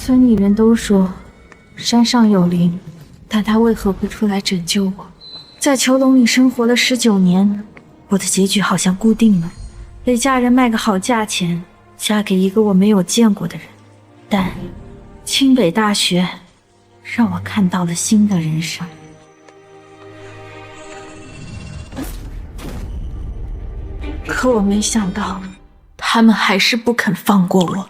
村里人都说山上有灵，但他为何不出来拯救我？在囚笼里生活了19年，我的结局好像固定了，被家人卖个好价钱，嫁给一个我没有见过的人。但清北大学让我看到了新的人生。可我没想到，他们还是不肯放过我。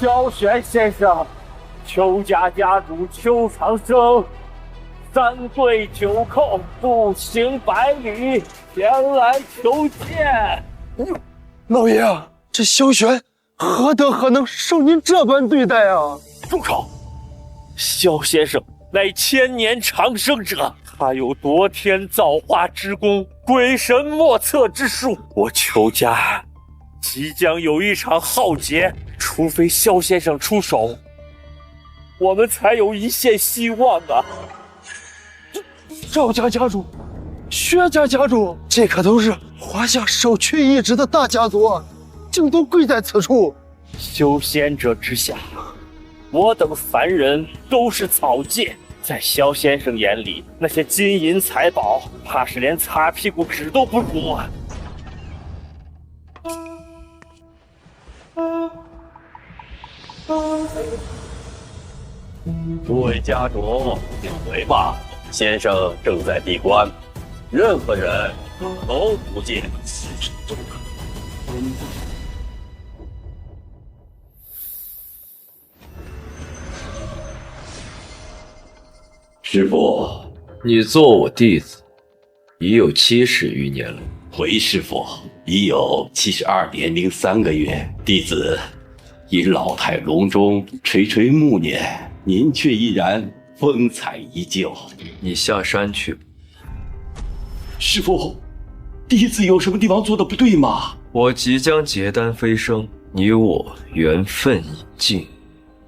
萧玄先生，邱家家主邱长生3跪9叩，步行100里，前来求见。老爷啊，这萧玄何德何能受您这般对待啊？住口！萧先生乃千年长生者，他有夺天造化之功，鬼神莫测之术。我邱家即将有一场浩劫，除非萧先生出手，我们才有一线希望啊！赵家家主、薛家家主，这可都是华夏首屈一指的大家族啊，竟都跪在此处。修仙者之下，我等凡人都是草芥，在萧先生眼里，那些金银财宝，怕是连擦屁股纸都不如啊！诸位家主，请回吧。先生正在闭关，任何人都不见此事中。师父，你做我弟子已有70余年了。回师父，已有72年零3个月。弟子因老态龙钟，垂垂暮年，您却依然风采依旧。你下山去。师父，弟子有什么地方做的不对吗？我即将结丹飞升，你我缘分已尽。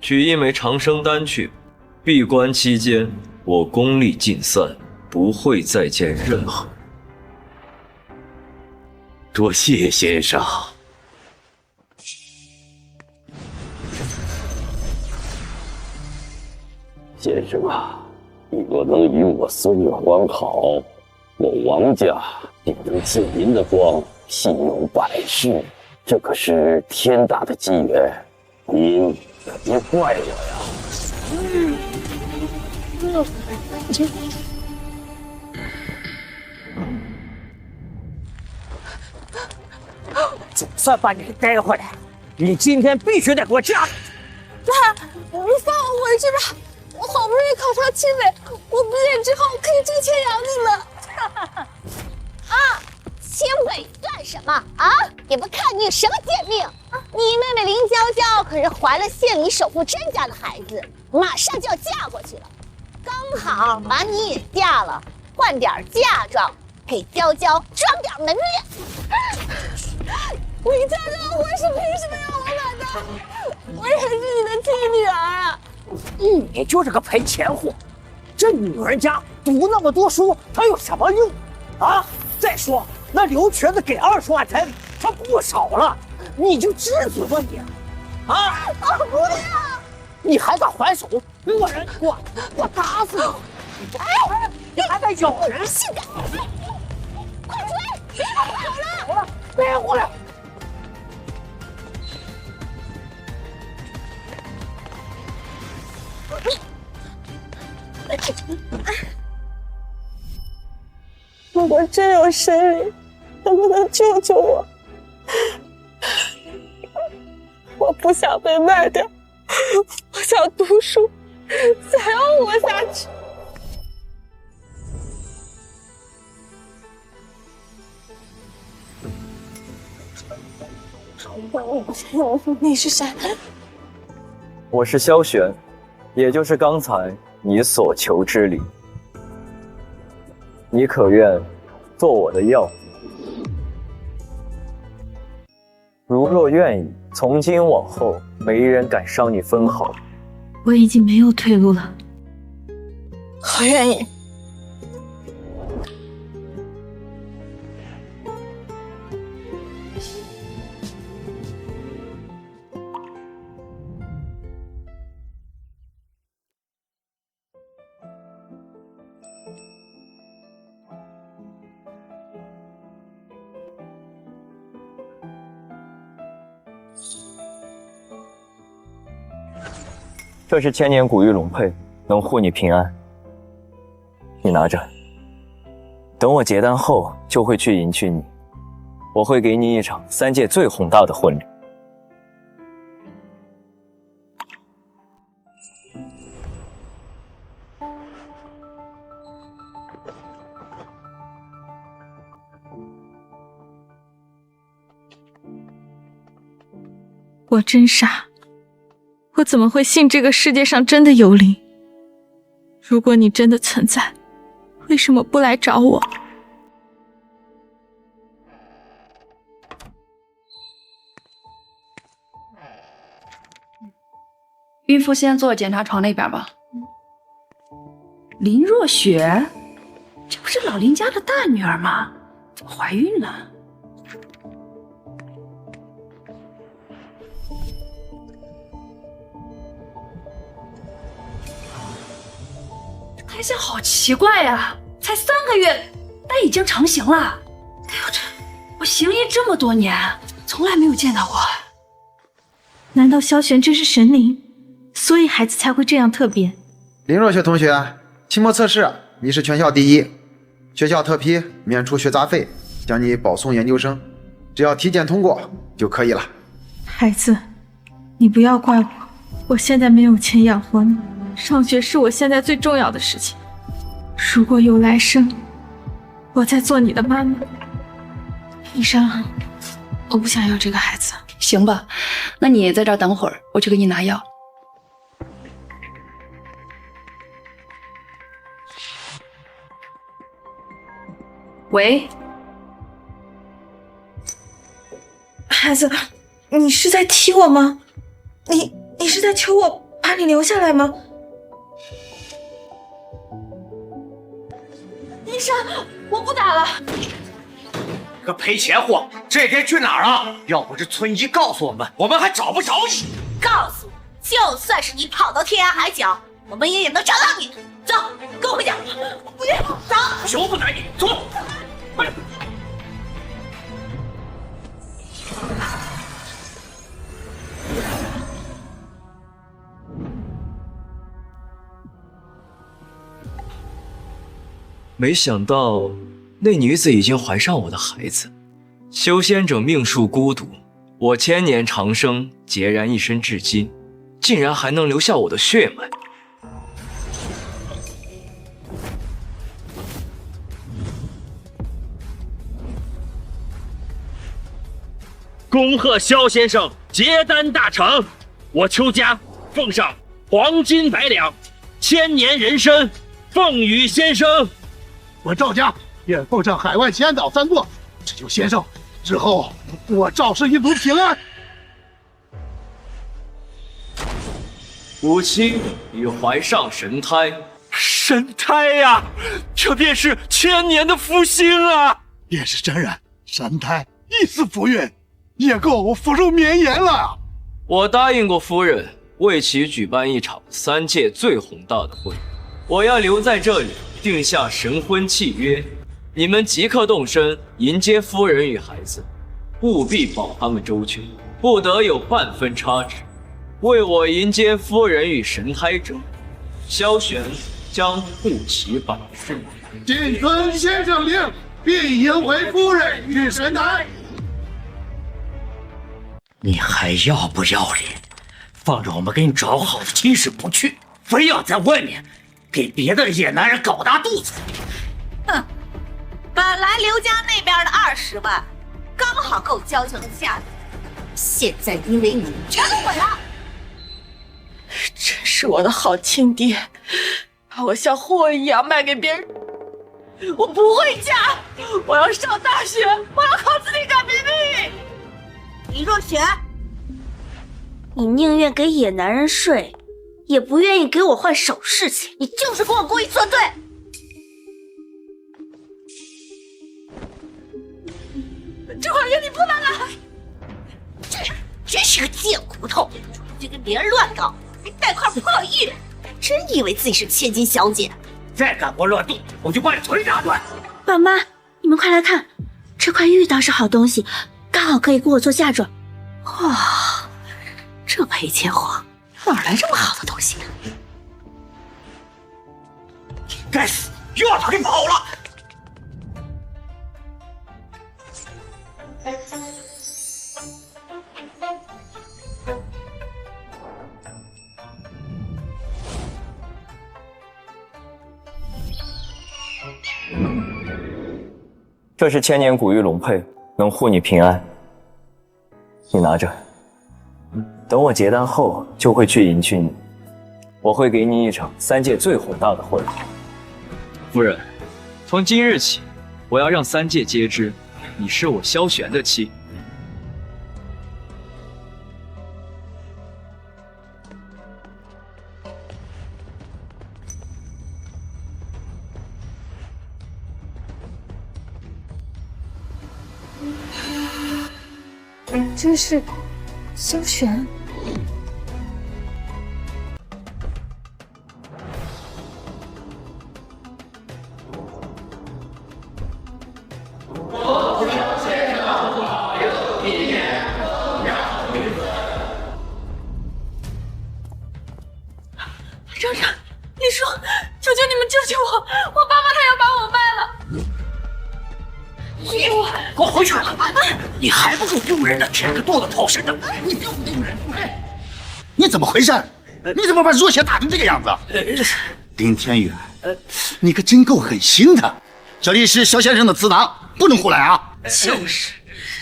取一枚长生丹去。闭关期间，我功力尽散，不会再见任何。多谢先生。先生啊，你若能与我孙女欢好，我王家便能借您的光，庇佑百世。这可是天大的机缘，您可别怪我呀。总算把你给逮回来，你今天必须得给我嫁出去！爸，你放我回去吧，我好不容易考上清北，我毕业之后可以挣钱养你了。啊，清北干什么啊？也不看你有什么贱命！你妹妹林娇娇可是怀了县里首富甄家的孩子，马上就要嫁过去了，刚好把你也嫁了，换点嫁妆，给娇娇装点门面。林娇娇，我是凭什么要我买的？我也是你的亲女儿啊！你就是个赔钱货！这女人家读那么多书，她有什么用啊？再说那刘瘸子给20万彩礼，他不少了，你就知足吧你！啊！不要！你还敢还手？恶人！我打死你！哎，你还敢咬人！性感！快追！别跑了！别胡了！如果真有神灵，能不能救救我？我不想被卖掉，我想读书，想要活下去。你是谁？我是萧玄，也就是刚才你所求之理。你可愿做我的药？如若愿意，从今往后没人敢伤你分毫。我已经没有退路了。我愿意。这是千年古玉龙佩，能护你平安。你拿着，等我结丹后就会去迎娶你，我会给你一场3界最宏大的婚礼。我真傻，我怎么会信这个世界上真的有灵？如果你真的存在，为什么不来找我？孕妇先坐检查床那边吧。林若雪，这不是老林家的大女儿吗？怎么怀孕了？胎相好奇怪呀，才3个月，但已经成型了。哎呦，我行医这么多年，从来没有见到过。难道萧玄真是神灵，所以孩子才会这样特别？林若雪同学，期末测试你是全校第1，学校特批免除学杂费，将你保送研究生，只要体检通过就可以了。孩子，你不要怪我，我现在没有钱养活你，上学是我现在最重要的事情。如果有来生，我再做你的妈妈。医生，我不想要这个孩子。行吧，那你在这儿等会儿，我去给你拿药。喂，孩子，你是在踢我吗？你是在求我把你留下来吗？医生，我不打了。个赔钱货，这天去哪儿了？要不是村医告诉我们，我们还找不着你。告诉我，就算是你跑到天涯海角，我们也能找到你。走，跟我回家。不要走，求不打你，走。快！没想到那女子已经怀上我的孩子。修仙者命数孤独，我千年长生，孑然一身至今，竟然还能留下我的血脉。恭贺萧先生结丹大成，我邱家奉上黄金100两，1000年人参，奉与先生。我赵家也奉上海外仙岛3座，只求先生之后我赵氏一族平安。母亲已怀上神胎，神胎呀，这便是1000年的福星啊！也是真人，神胎一丝福运，也够福寿绵延了。我答应过夫人，为其举办一场3界最宏大的婚礼，我要留在这里定下神婚契约。你们即刻动身迎接夫人与孩子，务必保他们周全，不得有半分差池。为我迎接夫人与神胎者，萧玄将护其百世。谨遵先生令，必迎回夫人与神胎。你还要不要脸？放着我们给你找好的亲事不去，非要在外面给别的野男人搞大肚子。哼，本来刘家那边的20万刚好够交情的下子，现在因为你全都毁了。真是我的好亲爹，把我像货一样卖给别人。我不会嫁，我要上大学，我要靠自己改命运。李若雪，你宁愿给野男人睡，也不愿意给我换守侍钱，你就是跟我故意作对。这块玉你不能来！真是个贱骨头，出去跟别人乱搞，还带块破玉，真以为自己是千金小姐？再敢给我乱动，我就把你腿打断！爸妈，你们快来看，这块玉倒是好东西，刚好可以给我做嫁妆。哇，这赔钱货哪来这么好的东西呢？该死，又让他给跑了！这是千年古玉龙佩，能护你平安。你拿着，等我结丹后就会去迎娶你，我会给你一场3界最宏大的婚礼。夫人，从今日起，我要让3界皆知，你是我萧玄的妻。这是萧玄。厂长，李叔，求求你们救救我！我爸妈他要把我卖了。给我回去！你还不够丢人的，填个肚子跑神的，你丢不丢人？你怎么回事？你怎么把若雪打成这个样子？林天远，你可真够狠心的！这里是萧先生的祠堂，不能胡来啊！就是，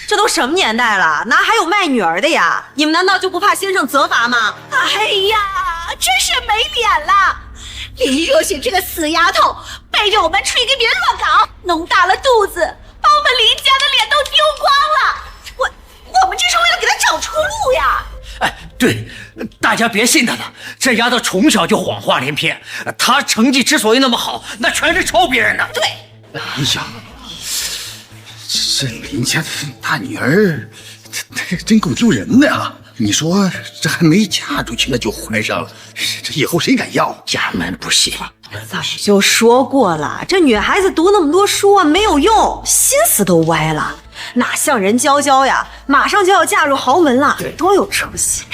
这都什么年代了，哪还有卖女儿的呀？你们难道就不怕先生责罚吗？哎呀，真是没脸了！林若雪这个死丫头，背着我们出去跟别人乱搞，弄大了肚子，把我们林家的脸都丢光了。我们这是为了给她找出路呀！哎，对，大家别信她了，这丫头从小就谎话连篇。她成绩之所以那么好，那全是抄别人的。对，哎呀，这林家的大女儿，这真够丢人的啊！你说这还没嫁出去呢就怀上了，这以后谁敢要？家门不幸。早就说过了，这女孩子读那么多书啊没有用，心思都歪了，哪像人娇娇呀，马上就要嫁入豪门了，多有出息！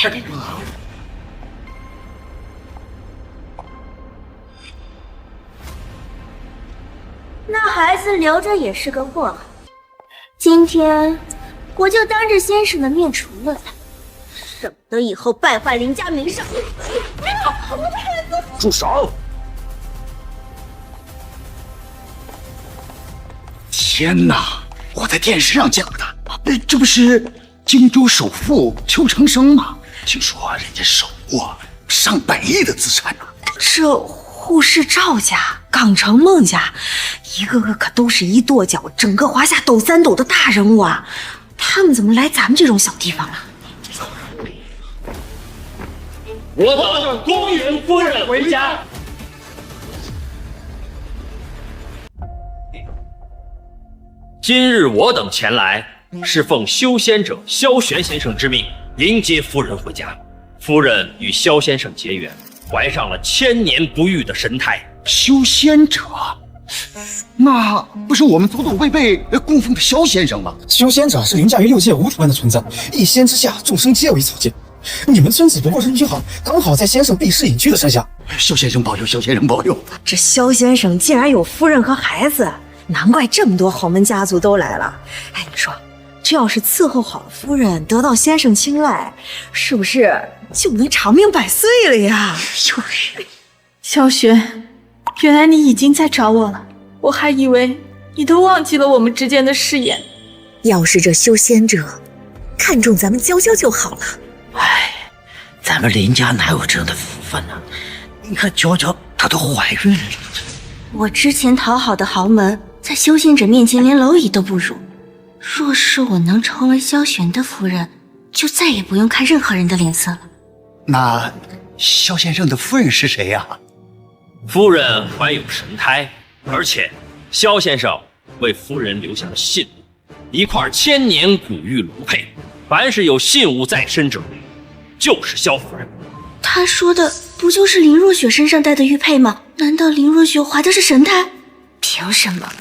那孩子留着也是个祸害。今天我就当着先生的面除了他，省得以后败坏林家名声。住手！天哪！我在电视上见过他，这不是荆州首富邱长生吗？听说人家手握上百亿的资产呢。这护氏赵家、港城孟家，一个个可都是一跺脚，整个华夏抖三抖的大人物啊！他们怎么来咱们这种小地方了？我等恭迎夫人回家。今日我等前来，是奉修仙者萧玄先生之命，迎接夫人回家。夫人与萧先生结缘，怀上了千年不遇的神胎。修仙者，那不是我们祖祖辈辈供奉的萧先生吗？修仙者是凌驾于6界无主般的存在，一仙之下，众生皆为草芥。你们村子不过是运好，刚好在先生避世隐居的山下。萧先生保佑，萧先生保佑！这萧先生竟然有夫人和孩子，难怪这么多豪门家族都来了。哎，你说，这要是伺候好了夫人，得到先生青睐，是不是就能长命百岁了呀？萧玄，原来你已经在找我了，我还以为你都忘记了我们之间的誓言。要是这修仙者看中咱们娇娇就好了。哎，咱们林家哪有这样的福分呢？你看娇娇她都怀孕了。我之前讨好的豪门，在修仙者面前连蝼蚁都不如。若是我能成为萧玄的夫人，就再也不用看任何人的脸色了。那萧先生的夫人是谁呀？夫人怀有神胎，而且萧先生为夫人留下了信物，一块千年古玉龙佩。凡是有信物在身者，就是萧夫人。他说的不就是林若雪身上戴的玉佩吗？难道林若雪怀的是神胎？凭什么？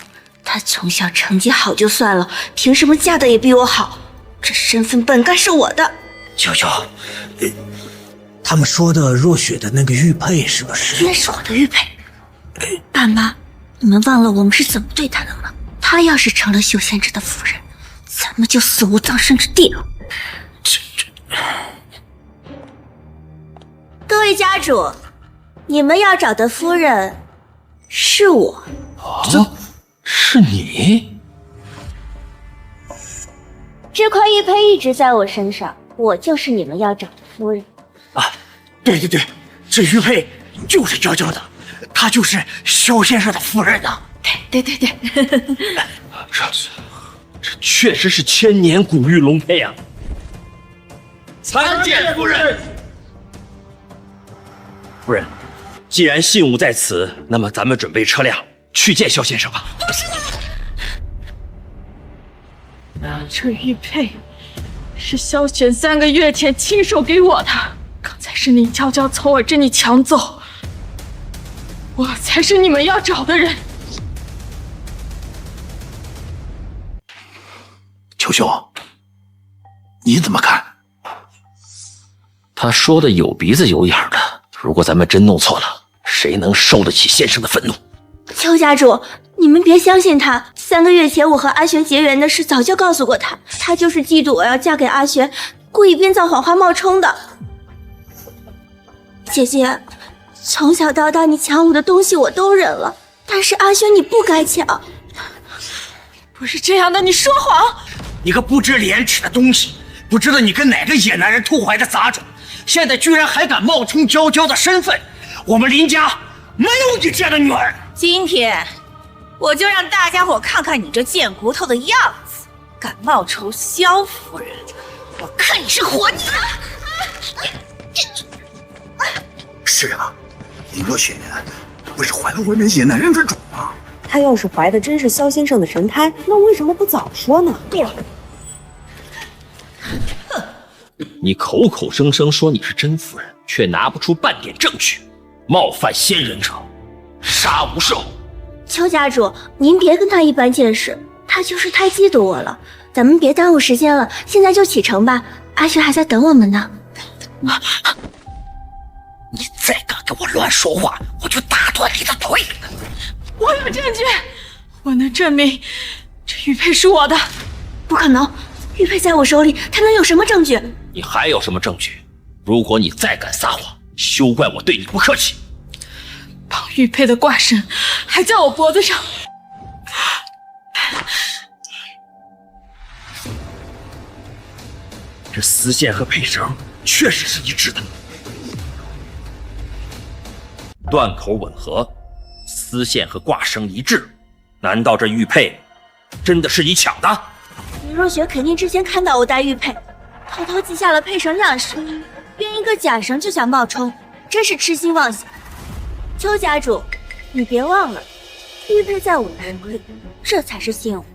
她从小成绩好就算了，凭什么嫁的也比我好？这身份本该是我的。舅舅，他们说的若雪的那个玉佩是不是？那是我的玉佩。爸妈，你们忘了我们是怎么对她的吗？她要是成了修仙者的夫人，咱们就死无葬身之地了。各位家主，你们要找的夫人是我。是你？这块玉佩一直在我身上，我就是你们要找的夫人。对，这玉佩就是娇娇的，她就是萧先生的夫人呐。对。这确实是千年古玉龙佩啊！参见夫人。夫人，既然信物在此，那么咱们准备车辆去见萧先生吧。不是的，这玉佩是萧玄3个月前亲手给我的，刚才是林娇娇从我这里抢走，我才是你们要找的人。秋秋，你怎么看？他说的有鼻子有眼的，如果咱们真弄错了，谁能受得起先生的愤怒？邱家主，你们别相信他。3个月前我和阿玄结缘的事早就告诉过他，他就是嫉妒我要嫁给阿玄，故意编造谎话冒充的。姐姐，从小到大你抢我的东西我都忍了，但是阿玄你不该抢。不是这样的，你说谎！你个不知廉耻的东西，不知道你跟哪个野男人偷怀的杂种，现在居然还敢冒充娇娇的身份！我们林家没有你这样的女儿。今天我就让大家伙看看你这贱骨头的样子，敢冒充萧夫人，我看你是活腻了！是啊，林若雪不是怀了我们野男人的种吗？她要是怀的真是萧先生的神胎，那为什么不早说呢？你口口声声说你是真夫人，却拿不出半点证据，冒犯仙人者，杀无赦。邱家主，您别跟他一般见识，他就是太嫉妒我了。咱们别耽误时间了，现在就启程吧。阿雪还在等我们呢。你再敢给我乱说话，我就打断你的腿！我有证据，我能证明这玉佩是我的。不可能，玉佩在我手里，他能有什么证据？你还有什么证据？如果你再敢撒谎，休怪我对你不客气。绑玉佩的挂绳还在我脖子上，这丝线和佩绳确实是一致的，断口吻合，丝线和挂绳一致。难道这玉佩真的是你抢的？林若雪肯定之前看到我戴玉佩，偷偷记下了配绳样式，编一个假绳就想冒充，真是痴心妄想。邱家主，你别忘了，玉佩在我手里，这才是信物。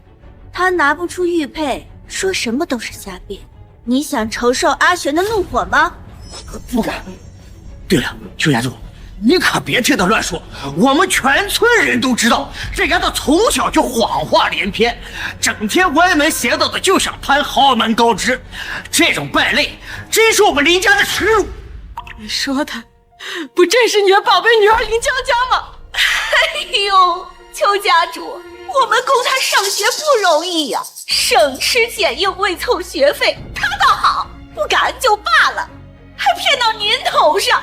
他拿不出玉佩，说什么都是瞎编。你想承受阿玄的怒火吗？不敢。对了，邱家主，你可别听他乱说，我们全村人都知道，这丫头从小就谎话连篇，整天歪门邪道的就想攀豪门高枝，这种败类真是我们林家的耻辱。你说的不正是你的宝贝女儿林娇娇吗？哎呦，邱家主，我们供她上学不容易呀，省吃俭用为凑学费，她倒好，不敢就罢了，还骗到您头上。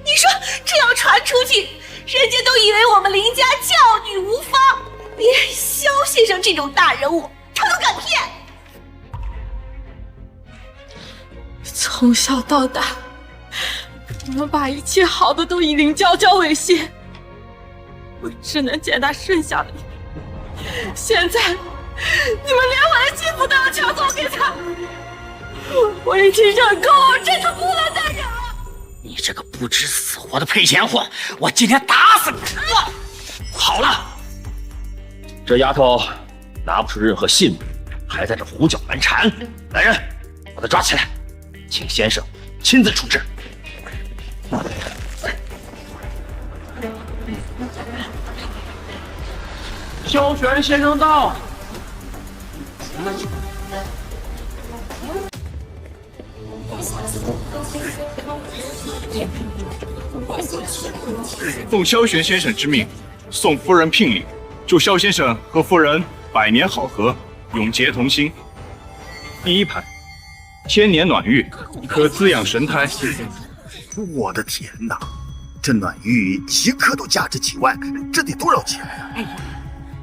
你说这要传出去，人家都以为我们林家教女无方，连萧先生这种大人物他都敢骗。从小到大，我们把一切好的都以林娇娇为先，我只能捡她剩下的。现在你们连我的幸福都要抢走给她，我已经忍够了，我真的不能再忍了。你这个不知死活的赔钱货，我今天打死你！好了，这丫头拿不出任何信物，还在这胡搅蛮缠。来人，把她抓起来，请先生亲自处置。萧玄先生到。奉萧玄先生之命，送夫人聘礼，祝萧先生和夫人百年好合，永结同心。第一排，千年暖玉，可滋养神胎。我的天哪，这暖玉几颗都价值几万，这得多少钱呀？哎呀，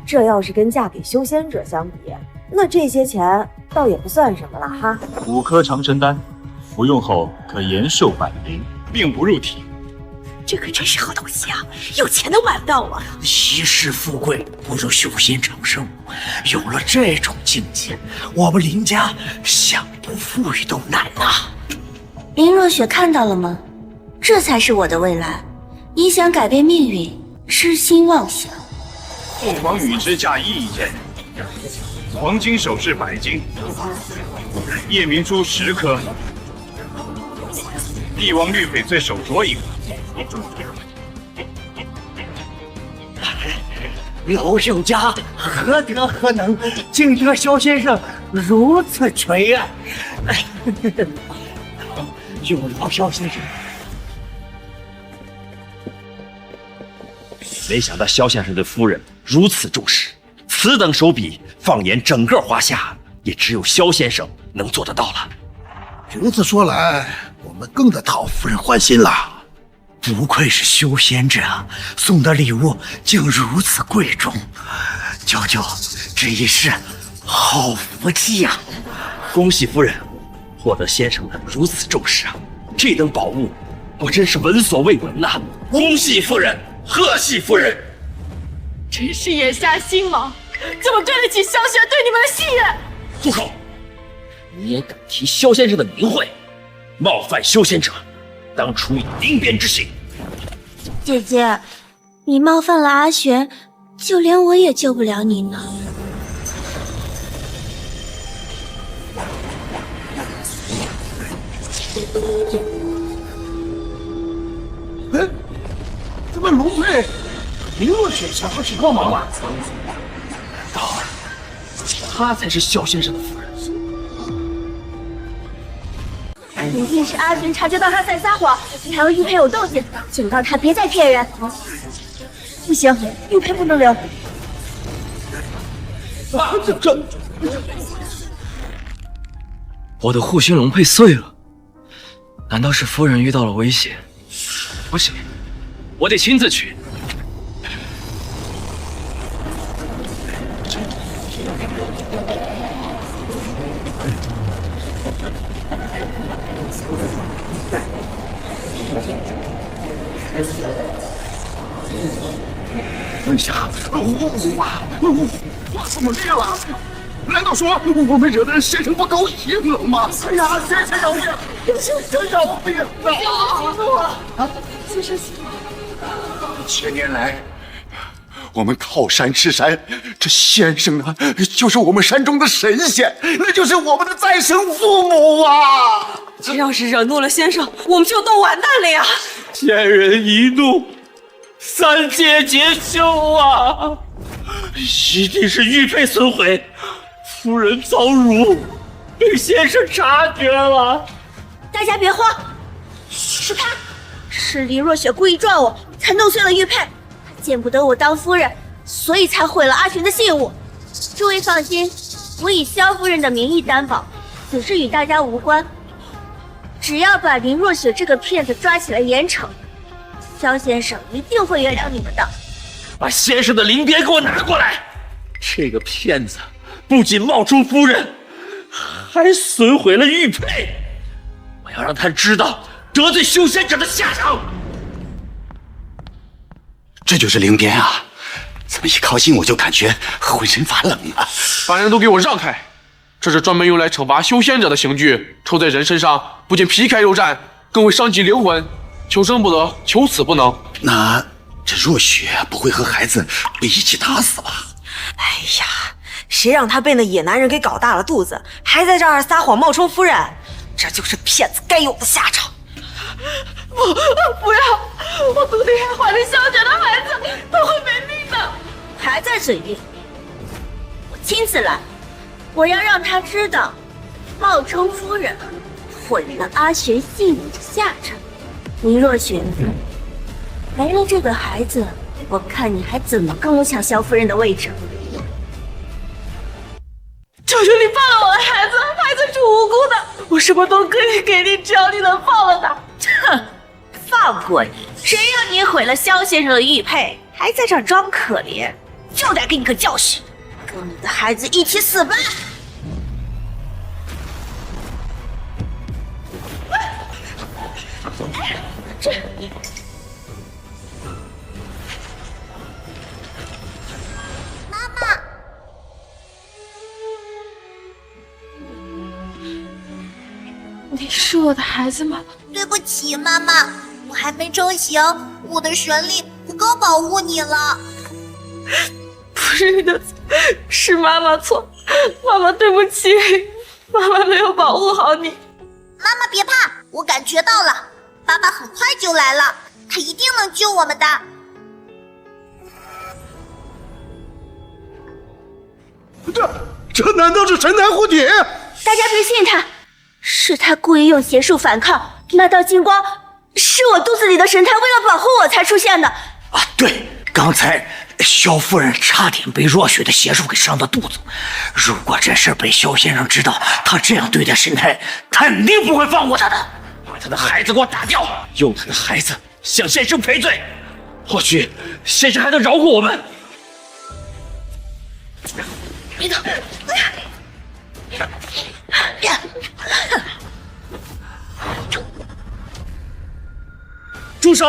这要是跟嫁给修仙者相比，那这些钱倒也不算什么了哈。5颗长生丹，服用后可延寿100年，并不入体。这可真是好东西啊！有钱能买到啊！一世富贵不如修仙长生，有了这种境界，我们林家想不富裕都难啊！林若雪看到了吗？这才是我的未来。你想改变命运，痴心妄想。凤凰羽之嫁衣1件，黄金首饰100斤，夜明珠10颗，帝王绿翡翠手镯1个。老朽家何德何能，竟得萧先生如此垂爱？有劳萧先生。没想到萧先生对夫人如此重视，此等手笔，放眼整个华夏，也只有萧先生能做得到了。如此说来，我们更得讨夫人欢心了。不愧是修仙者，送的礼物竟如此贵重，舅舅这一世好福气呀！恭喜夫人获得先生的如此重视啊！这等宝物，我真是闻所未闻呐！恭喜夫人，贺喜夫人！真是眼下心盲，怎么对得起萧玄对你们的信任？住口！你也敢提萧先生的名讳，冒犯修仙者，当处以临鞭之刑。姐姐，你冒犯了阿玄，就连我也救不了你呢。哎，怎么龙佩林若雪想要去帮忙啊？当然，她才是萧先生的夫人。一定是阿玄察觉到他在撒谎，才和玉佩有动静，就让他别再骗人。不行，玉佩不能留。我的护心龙佩碎了，难道是夫人遇到了危险？不行，我得亲自去。哎呀，我怎么灭了？难道说我们惹得先生不高兴了吗？哎呀，先生饶命！先生饶命啊！先生，千年来，我们靠山吃山，这先生呢，就是我们山中的神仙，那就是我们的再生父母啊！这要是惹怒了先生，我们就都完蛋了呀！千人一怒，三界皆休啊！一定是玉佩损毁，夫人遭辱，被先生察觉了。大家别慌，是他，是林若雪故意撞我，才弄碎了玉佩。她见不得我当夫人，所以才毁了阿玄的信物。诸位放心，我以萧夫人的名义担保，此事与大家无关。只要把林若雪这个骗子抓起来严惩，萧先生一定会原谅你们的。把先生的灵鞭给我拿过来！这个骗子不仅冒充夫人，还损毁了玉佩。我要让他知道得罪修仙者的下场。这就是灵鞭啊！怎么一靠近我就感觉浑身发冷啊？凡人都给我让开！这是专门用来惩罚修仙者的刑具，抽在人身上不仅皮开肉绽，更会伤及灵魂。求生不得，求死不能。那这若雪不会和孩子被一起打死吧？哎呀，谁让他被那野男人给搞大了肚子，还在这儿撒谎冒充夫人，这就是骗子该有的下场。不要！我肚里还怀着小雪的孩子，他会没命的。还在嘴硬，我亲自来，我要让他知道，冒充夫人毁了阿玄信你的下场。林若雪，没了这个孩子，我看你还怎么跟我抢萧夫人的位置？求求你放了我的孩子，孩子是无辜的，我什么都可以给你，只要你能放了他。哼，放过你？谁让你毁了萧先生的玉佩，还在这儿装可怜？就得给你个教训，跟你的孩子一起死吧！你是我的孩子吗？对不起，妈妈，我还没成型，我的神力不够保护你了。不是你的错，是妈妈错，妈妈对不起，妈妈没有保护好你。妈妈别怕，我感觉到了，爸爸很快就来了，他一定能救我们的。这难道是神潭护体？大家别信他，是他故意用邪术反抗。那道金光是我肚子里的神胎为了保护我才出现的。啊，对，刚才萧夫人差点被若雪的邪术给伤到肚子。如果这事被萧先生知道，他这样对待神胎，肯定不会放过他的。把他的孩子给我打掉，用他的孩子向先生赔罪，或许先生还能饶过我们。别动！住手！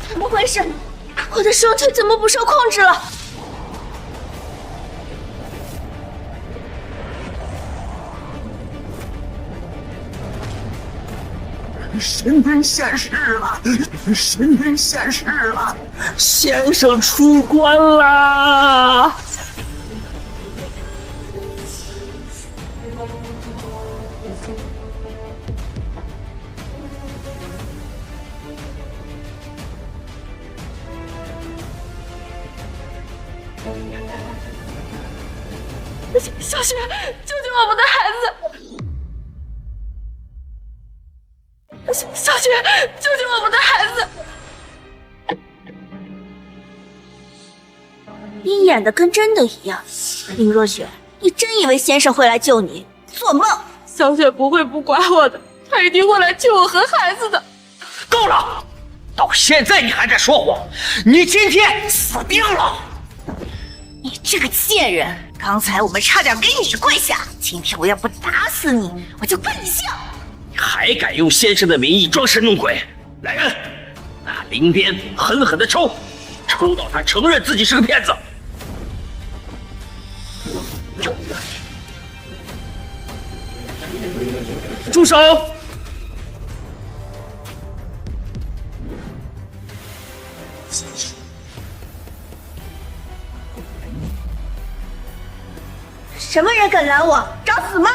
怎么回事？我的双腿怎么不受控制了？神人现世了！神人现世了！先生出关啦！小雪，救救我们的孩子！小雪，救救我们的孩子！你演的跟真的一样，林若雪，你真以为先生会来救你？做梦！小雪不会不管我的，她一定会来救我和孩子的。够了！到现在你还在说谎，你今天死定了！你这个贱人！刚才我们差点给你跪下，今天我要不打死你，我就跪你下！还敢用先生的名义装神弄鬼！来人，拿灵鞭狠狠地抽，抽到他承认自己是个骗子！住手！什么人敢拦我？找死吗？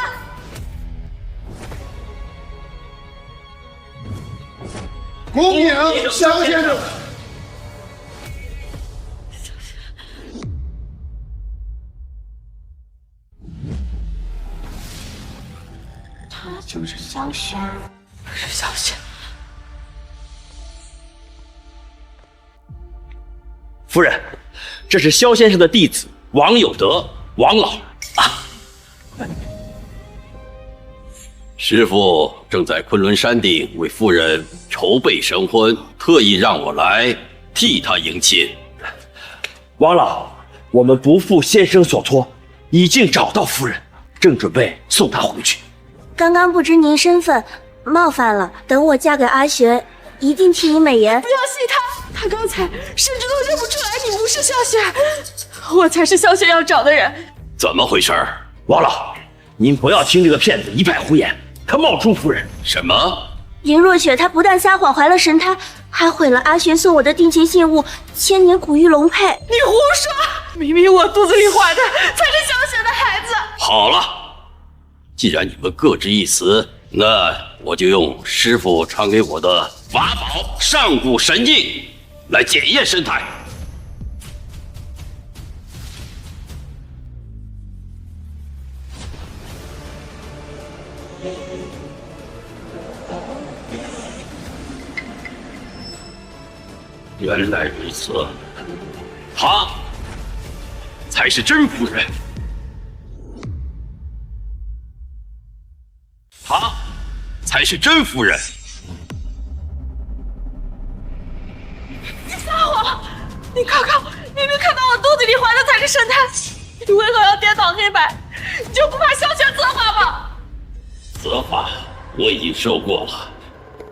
恭迎萧先生。他就是萧雪，是萧雪。夫人，这是萧先生的弟子王有德，王老啊。师父正在昆仑山顶为夫人筹备神婚，特意让我来替他迎亲。王老，我们不负先生所托，已经找到夫人，正准备送她回去。刚刚不知您身份，冒犯了。等我嫁给阿玄，一定替你美颜。不要戏他，他刚才甚至都认不出来你不是萧玄，我才是萧玄要找的人。怎么回事？王老，您不要听这个骗子一派胡言，他冒充夫人。什么？林若雪她不但撒谎怀了神胎，还毁了阿玄送我的定情信物千年古玉龙佩。你胡说！明明我肚子里怀的才是萧玄的孩子。好了，既然你们各执一词，那我就用师傅传给我的法宝上古神镜来检验神胎。原来如此，她才是真夫人，她才是真夫人。你撒谎！你刚刚明明看到我肚子里怀的才是神胎，你为何要颠倒黑白？你就不怕萧玄责罚吗？责罚我已经受过了，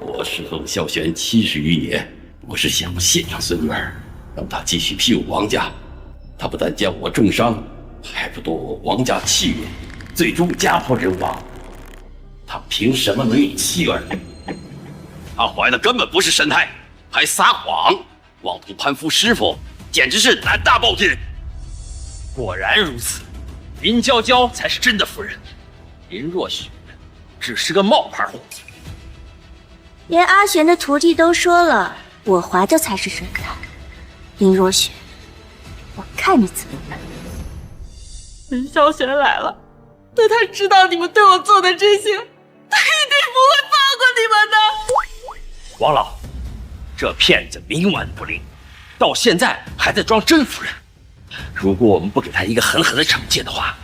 我侍奉萧玄70余年。我是想献养孙女儿，让她继续庇护王家。她不但将我重伤，还不夺我王家气运，最终家破人亡。她凭什么能有妻儿？她怀的根本不是神胎，还撒谎，妄图攀附师傅，简直是胆大包天。果然如此，林娇娇才是真的夫人，林若雪只是个冒牌货。连阿玄的徒弟都说了，我怀的才是神胎。林若雪，我看你怎么办。林萧玄来了，等他知道你们对我做的这些，他一定不会放过你们的。王老，这骗子冥顽不灵，到现在还在装真夫人。如果我们不给他一个狠狠的惩戒的话，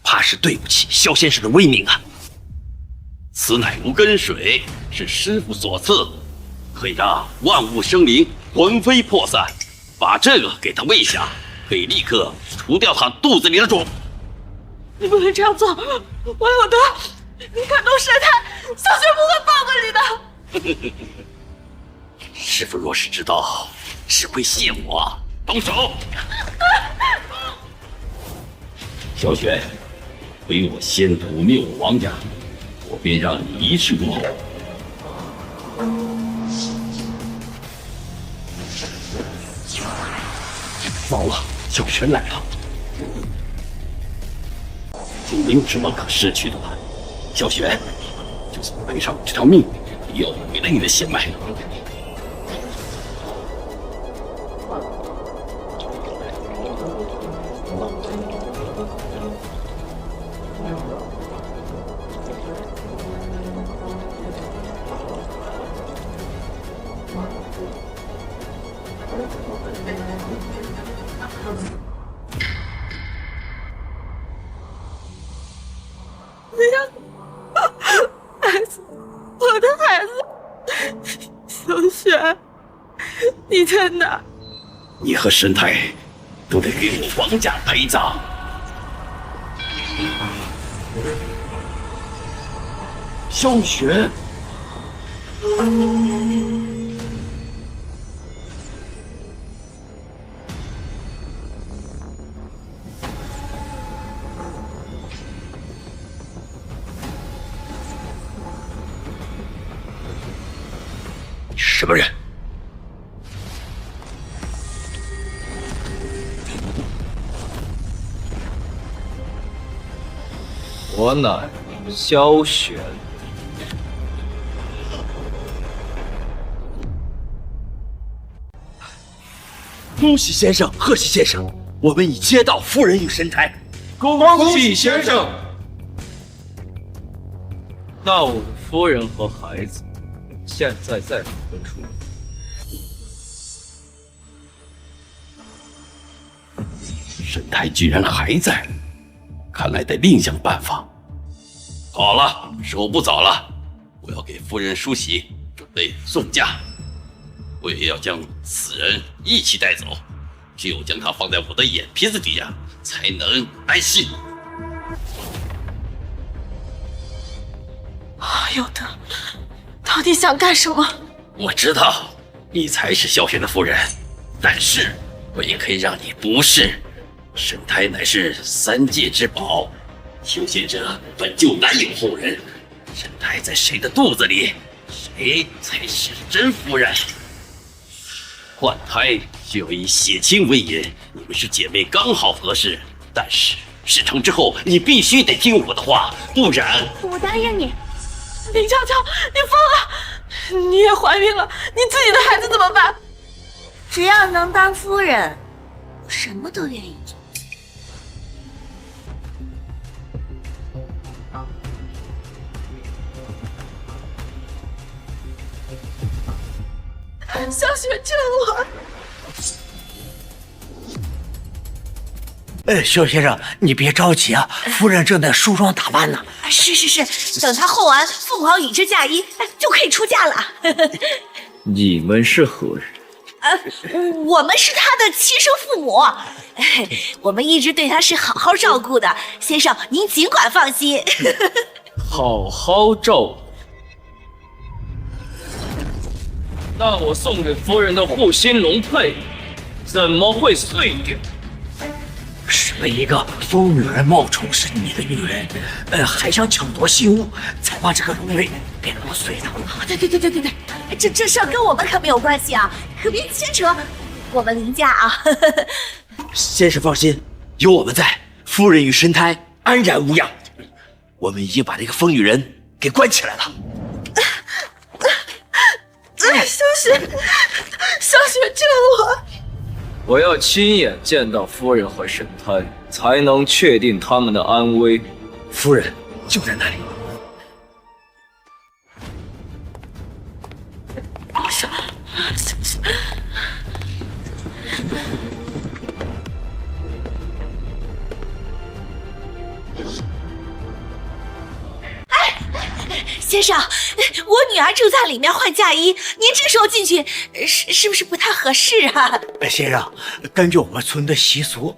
怕是对不起萧先生的威名啊。此乃无根水，是师傅所赐，可以让万物生灵魂飞魄散。把这个给他喂下，可以立刻除掉他肚子里的种。你不能这样做，王有德，你敢动神胎，萧玄不会放过你的。师傅若是知道，只会谢我。动手！萧玄，亏我先土灭我王家，我便让你一去不后。糟了，萧玄来了，就没有什么可失去的了。萧玄，就算赔上这条命，也要毁了你的血脉。孩子，我的孩子，萧玄，你在哪？你和神胎都得给我王家陪葬。萧玄，你是什么人？我乃萧玄。恭喜先生，贺喜先生，我们已接到夫人与神胎。恭喜先生！那我的夫人和孩子现在在何处？神胎居然还在，看来得另想办法。好了，时候不早了，我要给夫人梳洗，准备送嫁。我也要将此人一起带走，只有将他放在我的眼皮子底下，才能安心。有的，到底想干什么？我知道你才是萧玄的夫人，但是我也可以让你不是。神胎乃是三界之宝，修仙者本就难有后人。神胎在谁的肚子里，谁才是真夫人。换胎需要以血亲为引，你们是姐妹刚好合适。但是事成之后，你必须得听我的话，不然……我答应你。林娇娇，你疯了！你也怀孕了，你自己的孩子怎么办？只要能当夫人，我什么都愿意做。萧雪救我！萧先生，你别着急啊，夫人正在梳妆打扮呢。是，等她候完凤凰羽之嫁衣，就可以出嫁了。你们是何人？我们是她的亲生父母，我们一直对她是好好照顾的，先生您尽管放心。好好照顾。那我送给夫人的护心龙佩，怎么会碎掉？是被一个疯女人冒充是你的女人，还想抢夺信物，才把这个龙佩给弄碎的。对，这事儿跟我们可没有关系啊，可别牵扯我们林家啊。先生放心，有我们在，夫人与神胎安然无恙。我们已经把这个疯女人给关起来了。萧雪救我！我要亲眼见到夫人和神胎，才能确定他们的安危。夫人就在那里。先生，我女儿正在里面换嫁衣，您这时候进去，是不是不太合适啊？先生，根据我们村的习俗，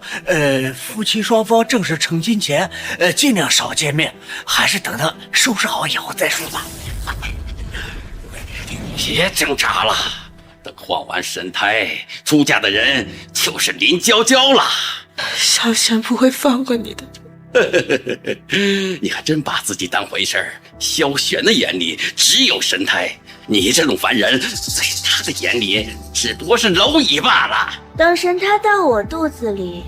夫妻双方正式成亲前，尽量少见面，还是等他收拾好以后再说吧。别挣扎了，等换完神胎，出嫁的人就是林娇娇了。萧玄不会放过你的。你还真把自己当回事儿。萧玄的眼里只有神胎，你这种凡人，在他的眼里只不过是蝼蚁罢了。等神胎到我肚子里，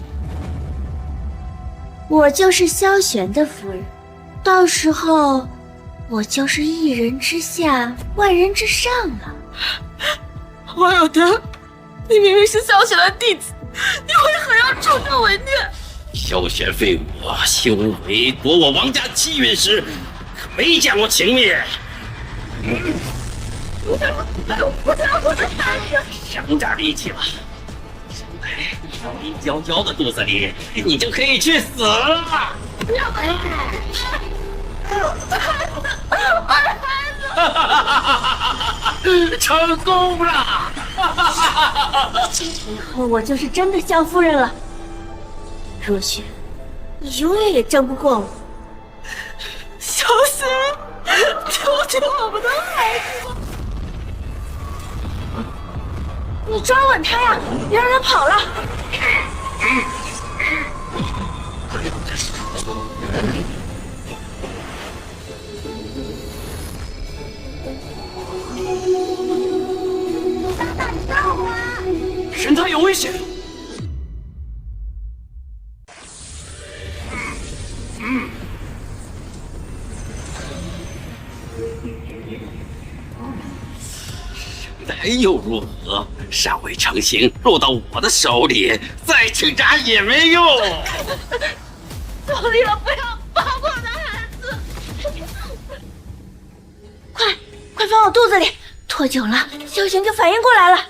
我就是萧玄的夫人，到时候我就是一人之下，万人之上了。王有德，你明明是萧玄的弟子，你为何要助纣为虐？萧玄废我，修为夺我王家气运时，可没见过情面。我省点力气吧，现在到林娇娇的肚子里，你就可以去死了。成功了！以后我就是真的萧夫人了。若雪，你永远也争不过我。萧玄，救救我们的孩子吧！你抓稳他呀，别让他跑了。神胎有危险！那又如何？尚未成型，落到我的手里，再挣扎也没用。求你了，不要放过我的孩子！快放我肚子里，拖久了，萧玄就反应过来了。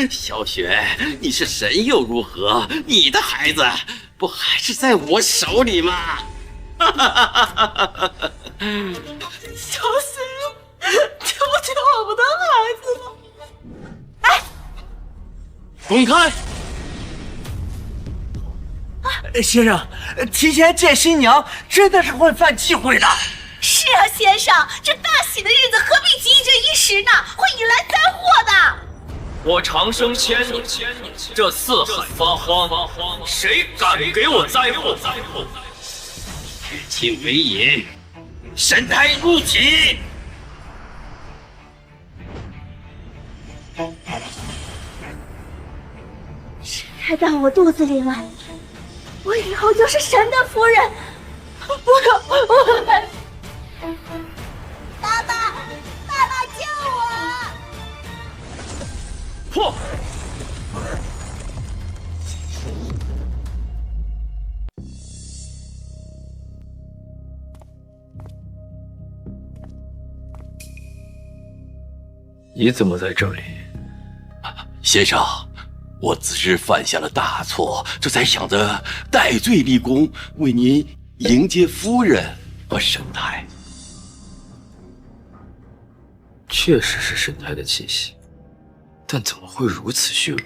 萧玄，你是神又如何？你的孩子不还是在我手里吗？萧玄，救救我们的孩子吧！滚开！先生，提前见新娘真的是会犯忌讳的。是啊，先生，这大喜喜的日子何必急于这一时呢？会引来灾祸的。我长生千年，这四海发荒，谁敢给我灾祸？与其为引，神胎入体。神胎到我肚子里了，我以后就是神的夫人。不可，我来。爸爸，爸爸救我！破！你怎么在这里？先生，我自知犯下了大错，这才想着戴罪立功，为您迎接夫人和神胎。确实是神胎的气息，但怎么会如此虚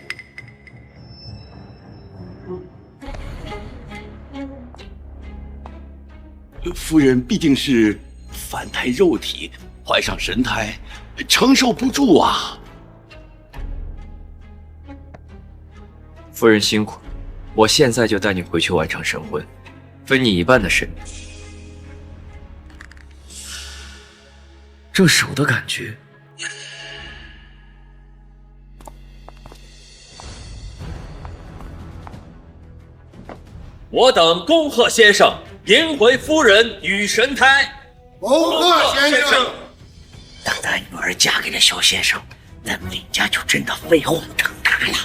弱？夫人毕竟是凡胎肉体，怀上神胎，承受不住啊！夫人辛苦了，我现在就带你回去完成神婚，分你一半的神。这手的感觉，我等恭贺先生迎回夫人与神胎。恭贺先生！等他女儿嫁给了肖先生，咱们林家就真的飞黄腾达了。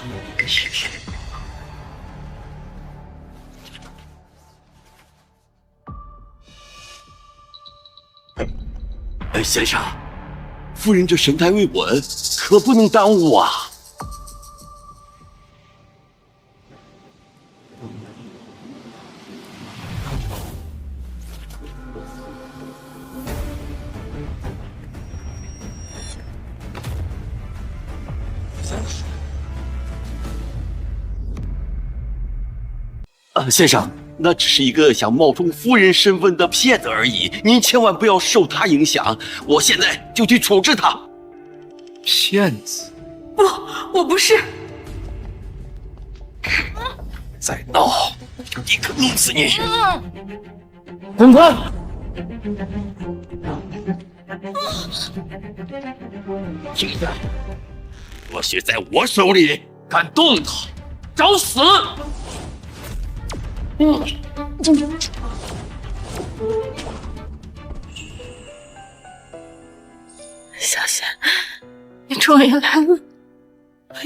先生，夫人这神胎未稳，可不能耽误啊！先生，那只是一个想冒充夫人身份的骗子而已，您千万不要受他影响。我现在就去处置他。骗子？不，我不是。再闹，立刻弄死你！滚开！听着，我血在我手里，敢动他，找死！小贤，你终于来了，我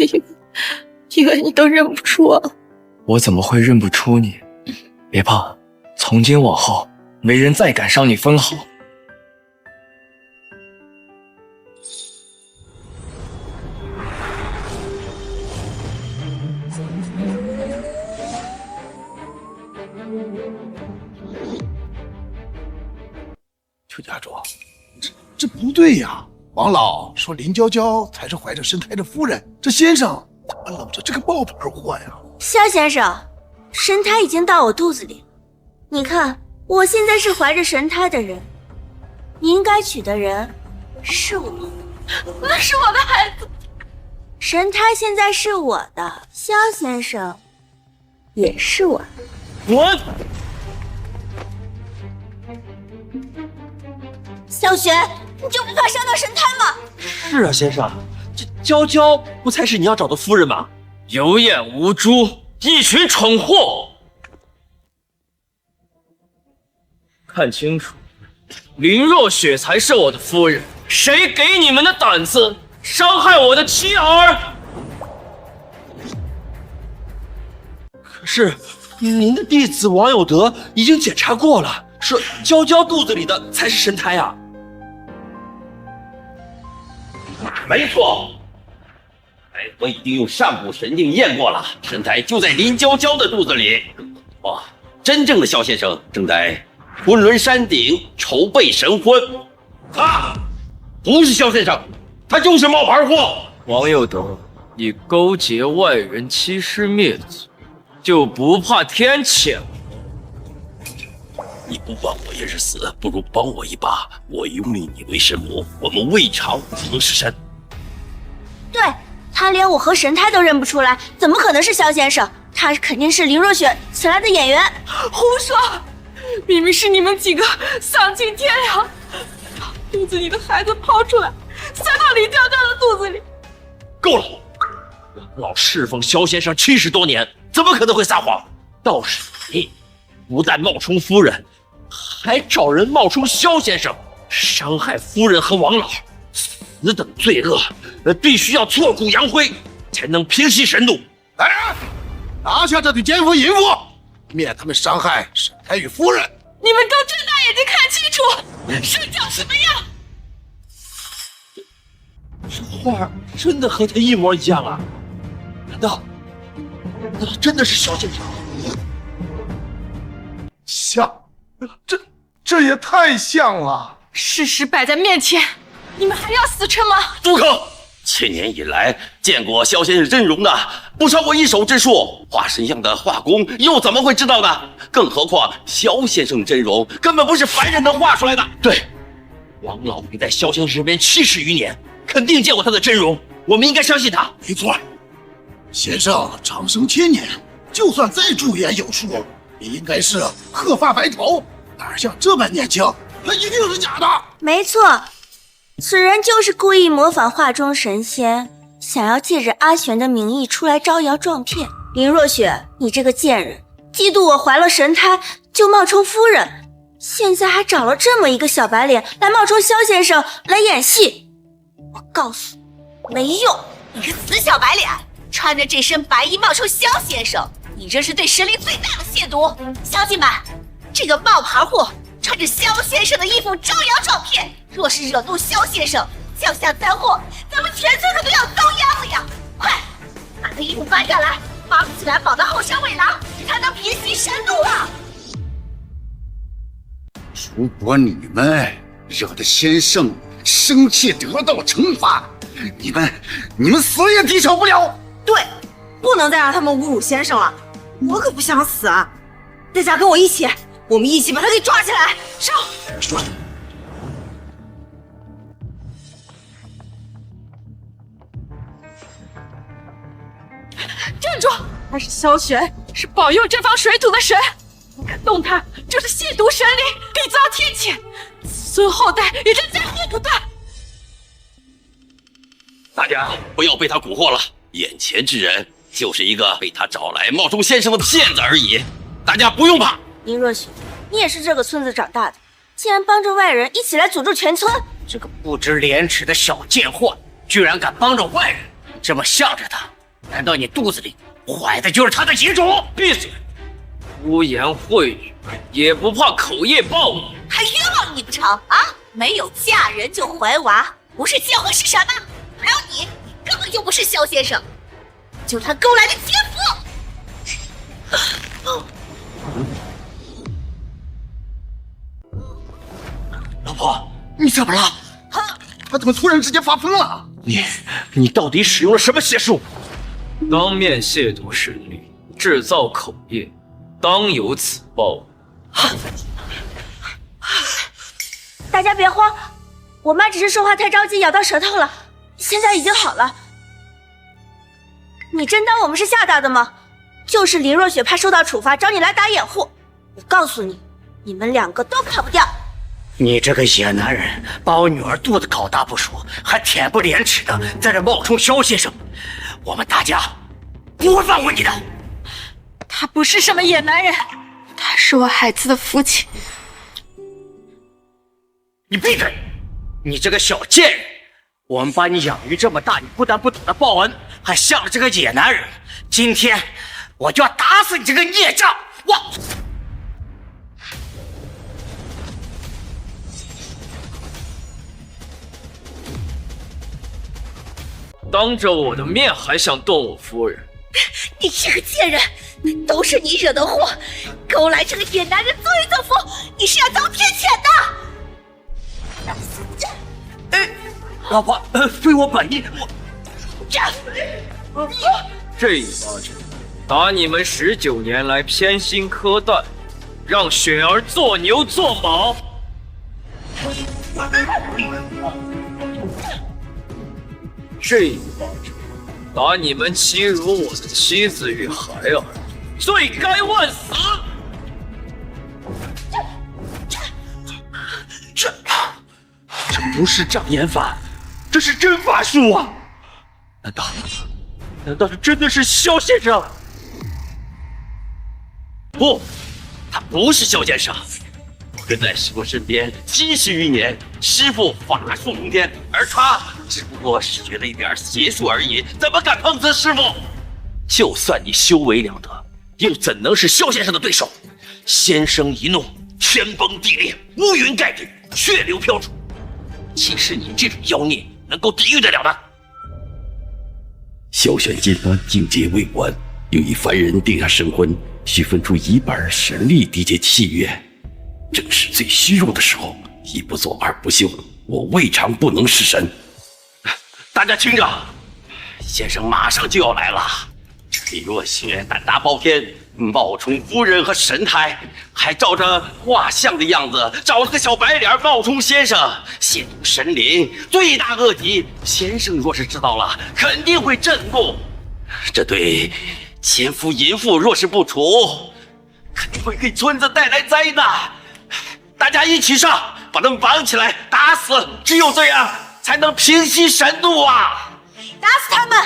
以为你都认不出我了。我怎么会认不出你？别怕，从今往后没人再敢伤你分毫。邱家主，这不对呀！王老说林娇娇才是怀着神胎的夫人，这先生怎么冷着这个冒牌货呀？萧先生，神胎已经到我肚子里，你看我现在是怀着神胎的人，你应该娶的人是我。那是我的孩子。神胎现在是我的，萧先生也是我的。滚！小雪，你就不怕伤到神胎吗？是啊，先生，这娇娇不才是你要找的夫人吗？有眼无珠，一群蠢货！看清楚，林若雪才是我的夫人，谁给你们的胆子伤害我的妻儿？可是您的弟子王有德已经检查过了，说娇娇肚子里的才是神胎啊。没错，我已经用上古神镜验过了，神胎就在林娇娇的肚子里。哇，真正的萧先生正在昆仑山顶筹备神婚，他不是萧先生，他就是冒牌货。王有德，你勾结外人欺师灭祖，就不怕天谴？你不帮我也是死，不如帮我一把。我拥立你为神魔，我们魏朝曾是神。对，他连我和神thái都认不出来，怎么可能是萧先生？他肯定是林若雪请来的演员。胡说！明明是你们几个丧尽天良，肚子里的孩子抛出来，塞到林娇娇的肚子里。够了！老侍奉萧先生70多年，怎么可能会撒谎？倒是你，不但冒充夫人，还找人冒充萧先生，伤害夫人和王老。此等罪恶，必须要挫骨扬灰，才能平息神怒。来人，拿下这对奸夫淫妇，免他们伤害沈太与夫人。你们都睁大眼睛看清楚，神长什么样？这画真的和他一模一样啊！难道真的是萧先生？像，这也太像了！事实摆在面前，你们还要死撑吗？住口！千年以来，见过萧先生真容的不超过1手之数，化神样的画工又怎么会知道呢？更何况萧先生真容根本不是凡人能画出来的。对，王老你在萧先生身边70余年，肯定见过他的真容，我们应该相信他。没错，先生长生千年，就算再驻颜有术，也应该是鹤发白头，哪像这般年轻？那一定是假的。没错，此人就是故意模仿画中神仙，想要借着阿玄的名义出来招摇撞骗。林若雪，你这个贱人，嫉妒我怀了神胎，就冒充夫人，现在还找了这么一个小白脸来冒充萧先生来演戏。我告诉你，没用！你个死小白脸，穿着这身白衣冒充萧先生，你这是对神灵最大的亵渎！乡亲们，这个冒牌货穿着萧先生的衣服招摇撞骗，若是惹怒萧先生，降下灾祸，咱们全村可都要遭殃了呀！快，把他衣服搬下来，绑起来绑到后山尾廊，才能平息神怒啊！如果你们惹得先生生气得到惩罚，你们死也抵消不了。对，不能再让他们侮辱先生了，我可不想死啊！大家跟我一起，我们一起把他给抓起来！上！说。站住！他是萧玄，是保佑这方水土的神，你敢动他，就是亵渎神灵，必遭天谴，子孙后代也将灾祸不断。大家不要被他蛊惑了，眼前之人就是一个被他找来冒充先生的骗子而已，大家不用怕。林若雪，你也是这个村子长大的，竟然帮着外人一起来诅咒全村！这个不知廉耻的小贱货，居然敢帮着外人，这么向着他，难道你肚子里怀的就是他的血种？闭嘴！污言秽语，也不怕口业报应？还冤枉你不成啊？没有嫁人就怀娃，不是结婚是什么？还有你根本就不是萧先生，就是他勾来的奸夫。老婆，你怎么了？他怎么突然之间发疯了？你到底使用了什么邪术？当面亵渎神灵，制造口业，当有此报。大家别慌，我妈只是说话太着急，咬到舌头了，现在已经好了。你真当我们是吓大的吗？就是林若雪怕受到处罚，找你来打掩护。我告诉你，你们两个都跑不掉。你这个野男人，把我女儿肚子搞大不说，还恬不廉耻的在这冒充萧先生，我们大家不会放过你的。他不是什么野男人，他是我孩子的父亲。你闭嘴！你这个小贱人，我们把你养育这么大，你不但不懂得报恩，还向着这个野男人。今天我就要打死你这个孽障！我。当着我的面还想动我夫人？你这个贱人，都是你惹的祸，勾来这个野男人作威作福，你是要遭天谴的！老婆，非我本意，这一巴掌打你们19年来偏心苛待，让雪儿做牛做马。这一帮人把你们欺辱我的妻子与孩儿，罪该万死！这不是障眼法，这是真法术啊！难道这真的是萧先生？不，他不是萧先生。我跟在师傅身边70余年，师傅法术通天，而他只不过是学了一点邪术而已，怎么敢碰瓷师傅？就算你修为了得，又怎能是萧先生的对手？先生一怒，天崩地裂，乌云盖地，血流飘出。岂是你这种妖孽能够抵御得了的？萧玄金丹境界未完，又与凡人定下神婚，需分出一半神力缔结契约。正是最虚弱的时候，一不做二不休，我未尝不能弑神。大家听着，先生马上就要来了。李若雪胆大包天，冒充夫人和神thái，还照着画像的样子找了个小白脸冒充先生，亵渎神灵，罪大恶极。先生若是知道了，肯定会震怒。这对奸夫淫妇若是不除，肯定会给村子带来灾难。大家一起上，把他们绑起来，打死！只有这样才能平息神怒啊！打死他们！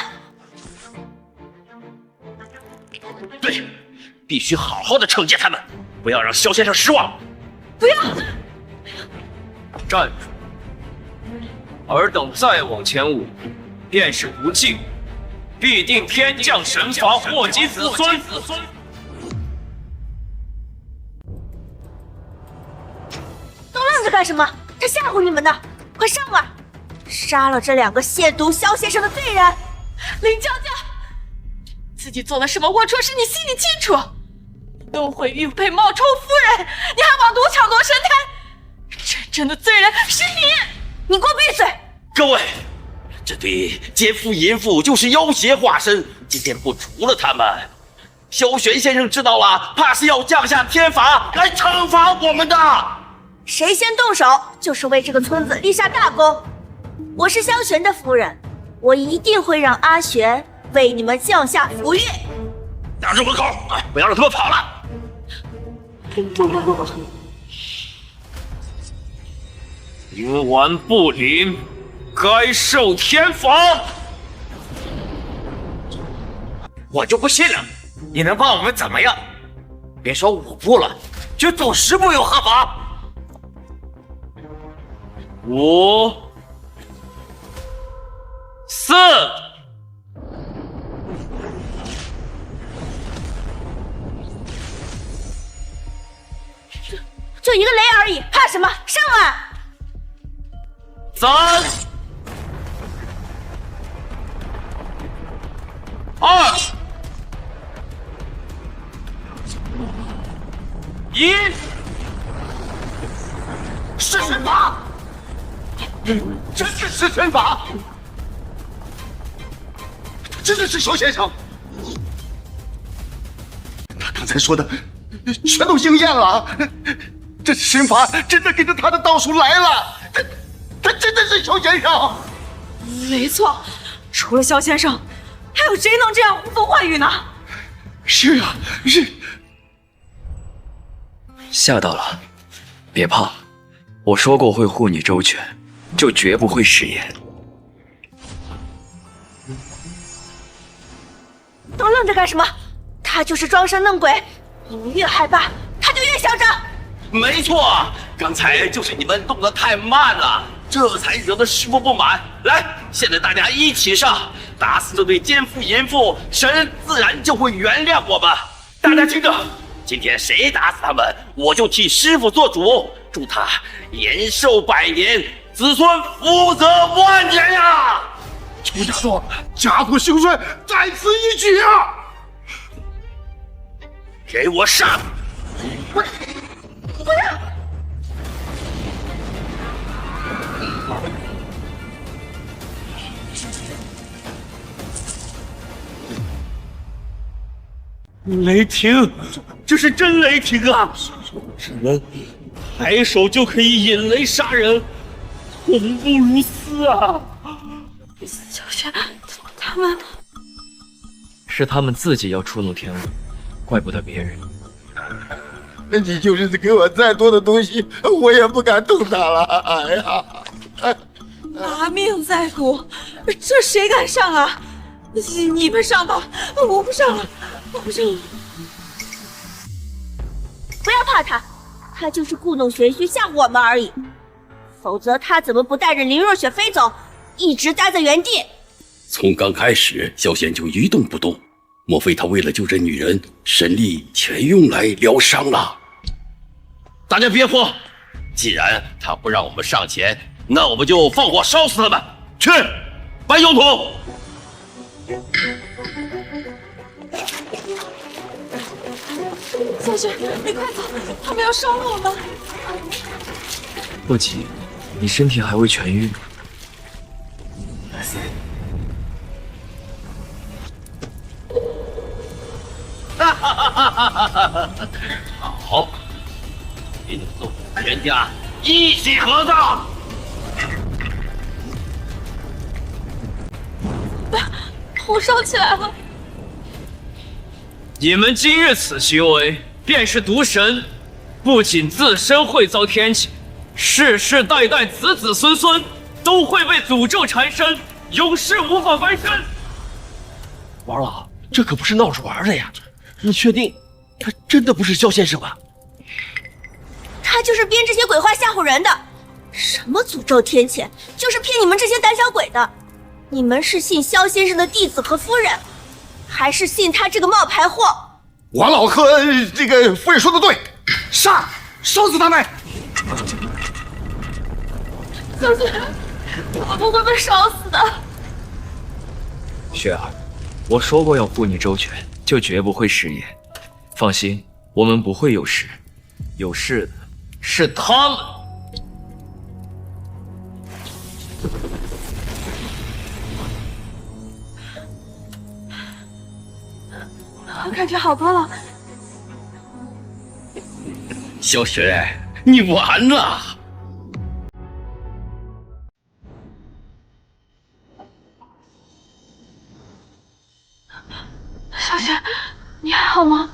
对，必须好好的惩戒他们，不要让萧先生失望。不要！站住！尔等再往前5步，便是不敬，必定天降神罚，祸及子孙。都愣着干什么？他吓唬你们的，快上啊！杀了这2个亵渎萧先生的罪人！林娇娇，自己做了什么龌龊事，你心里清楚。都会玉佩冒充夫人，你还妄图抢夺神胎，真正的罪人是你！你给我闭嘴！各位，这对奸夫淫妇就是妖邪化身，今天不除了他们，萧玄先生知道了，怕是要降下天罚来惩罚我们的。谁先动手，就是为这个村子立下大功。我是萧玄的夫人，我一定会让阿玄为你们降下福运。挡住门口，不要让他们跑了。云丸不灵，该受天罚。我就不信了，你能把我们怎么样？别说5步了，就走10步有何妨？5、4。就一个雷而已，怕什么？上啊！3、2、1，是神罚！真的是神罚！真的是萧先生！他刚才说的全都应验了，这神罚真的跟着他的道术来了，他真的是萧先生！没错，除了萧先生，还有谁能这样呼风唤雨呢？是啊，是。吓到了，别怕，我说过会护你周全，就绝不会食言。都愣着干什么？他就是装神弄鬼，你们越害怕，他就越嚣张。没错，刚才就是你们动得太慢了，这才惹得师傅不满。来，现在大家一起上，打死这对奸夫淫妇，神自然就会原谅我们。大家听着，今天谁打死他们，我就替师傅做主，祝他延寿100年，子孙福泽万年呀！邱家庄家族兴衰在此一举啊！给我上！不要！雷霆，这是真雷霆啊！这人抬手就可以引雷杀人，恐怖如斯啊！小轩，他们是他们自己要触怒天网，怪不得别人。你就是给我再多的东西，我也不敢动它了。哎呀，拿命在赌，这谁敢上啊？你们上吧，我不上了，我不上了。不要怕他，他就是故弄玄虚吓我们而已。否则他怎么不带着林若雪飞走，一直待在原地？从刚开始，萧贤就一动不动。莫非他为了救这女人，神力全用来疗伤了？大家别慌，既然他不让我们上前，那我们就放火烧死他们。去，搬油桶。小轩，你快走，他们要烧了我们。不急，你身体还未痊愈。好，引宋全家一起合葬。火烧起来了！你们今日此行为，便是毒神，不仅自身会遭天谴，世世代代、子子孙孙都会被诅咒缠身，永世无法翻身。王老，这可不是闹着玩的呀！你确定他真的不是萧先生吧？他就是编这些鬼话吓唬人的，什么诅咒天谴，就是骗你们这些胆小鬼的。你们是信萧先生的弟子和夫人，还是信他这个冒牌货？王老和这个夫人说的对，杀，烧死他们！小轩，我们会被烧死的。雪儿，我说过要护你周全，就绝不会食言。放心，我们不会有事，有事的是他们。我感觉好多了。萧雪，你完了！小轩，你还好吗？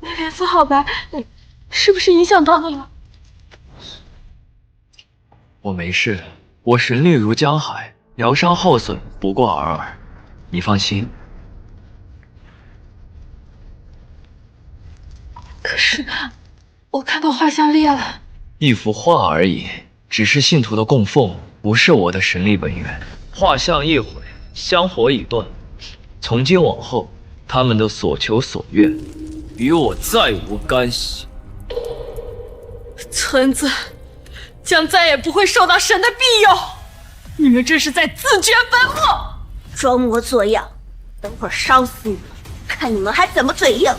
你脸色好白，你是不是影响到你了？我没事，我神力如江海，疗伤耗损不过尔尔，你放心。可是我看到画像裂了，一幅画而已，只是信徒的供奉，不是我的神力本源。画像一毁，香火已断，从今往后，他们的所求所愿，与我再无干系。村子将再也不会受到神的庇佑，你们这是在自掘坟墓，装模作样，等会儿烧死你们，看你们还怎么嘴硬！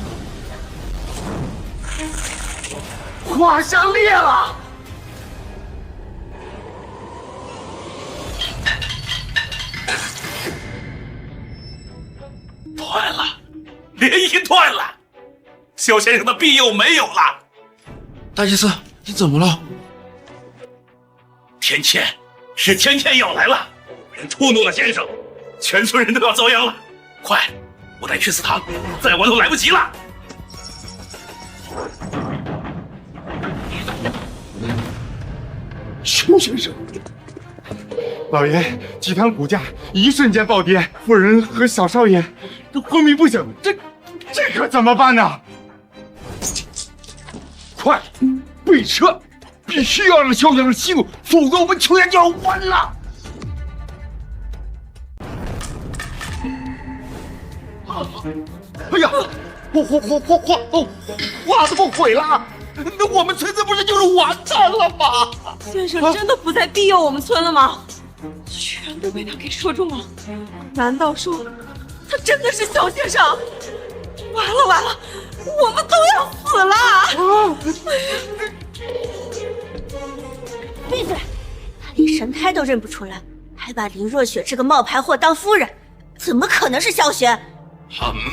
画像裂了！断了，联姻断了，萧先生的庇佑没有了。大祭司，你怎么了？天谴，是天谴要来了，人触怒了先生，全村人都要遭殃了。快，我带去祠堂，再晚都来不及了。萧先生，老爷，祭坛骨架一瞬间暴跌，夫人和小少爷都昏迷不醒，这可怎么办呢？快，备车，必须要让萧先生息怒，否则我们邱家就要完了。哎呀，画怎么毁了？那我们村子不是就是完蛋了吗？先生真的不再庇佑我们村了吗？全都被他给说中了。难道说他真的是萧先生？完了完了，我们都要死了！闭嘴！他连神胎都认不出来，还把林若雪这个冒牌货当夫人，怎么可能是萧玄？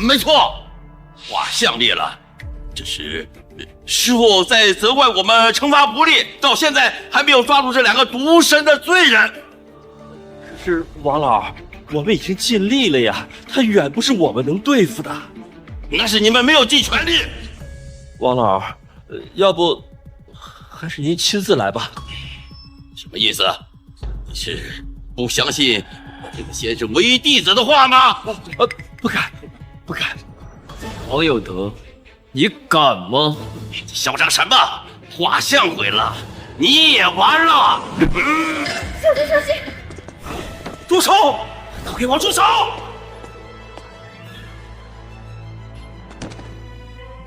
没错，画像裂了，这是师傅在责怪我们惩罚不力，到现在还没有抓住这2个毒神的罪人。可是王老，我们已经尽力了呀，他远不是我们能对付的。那是你们没有尽全力。王老，要不还是您亲自来吧？什么意思？你是不相信我这个先生唯一弟子的话吗？不敢，不敢。王有德，你敢吗？你嚣张什么？画像毁了，你也完了！小心，小心！住手！都给我住手！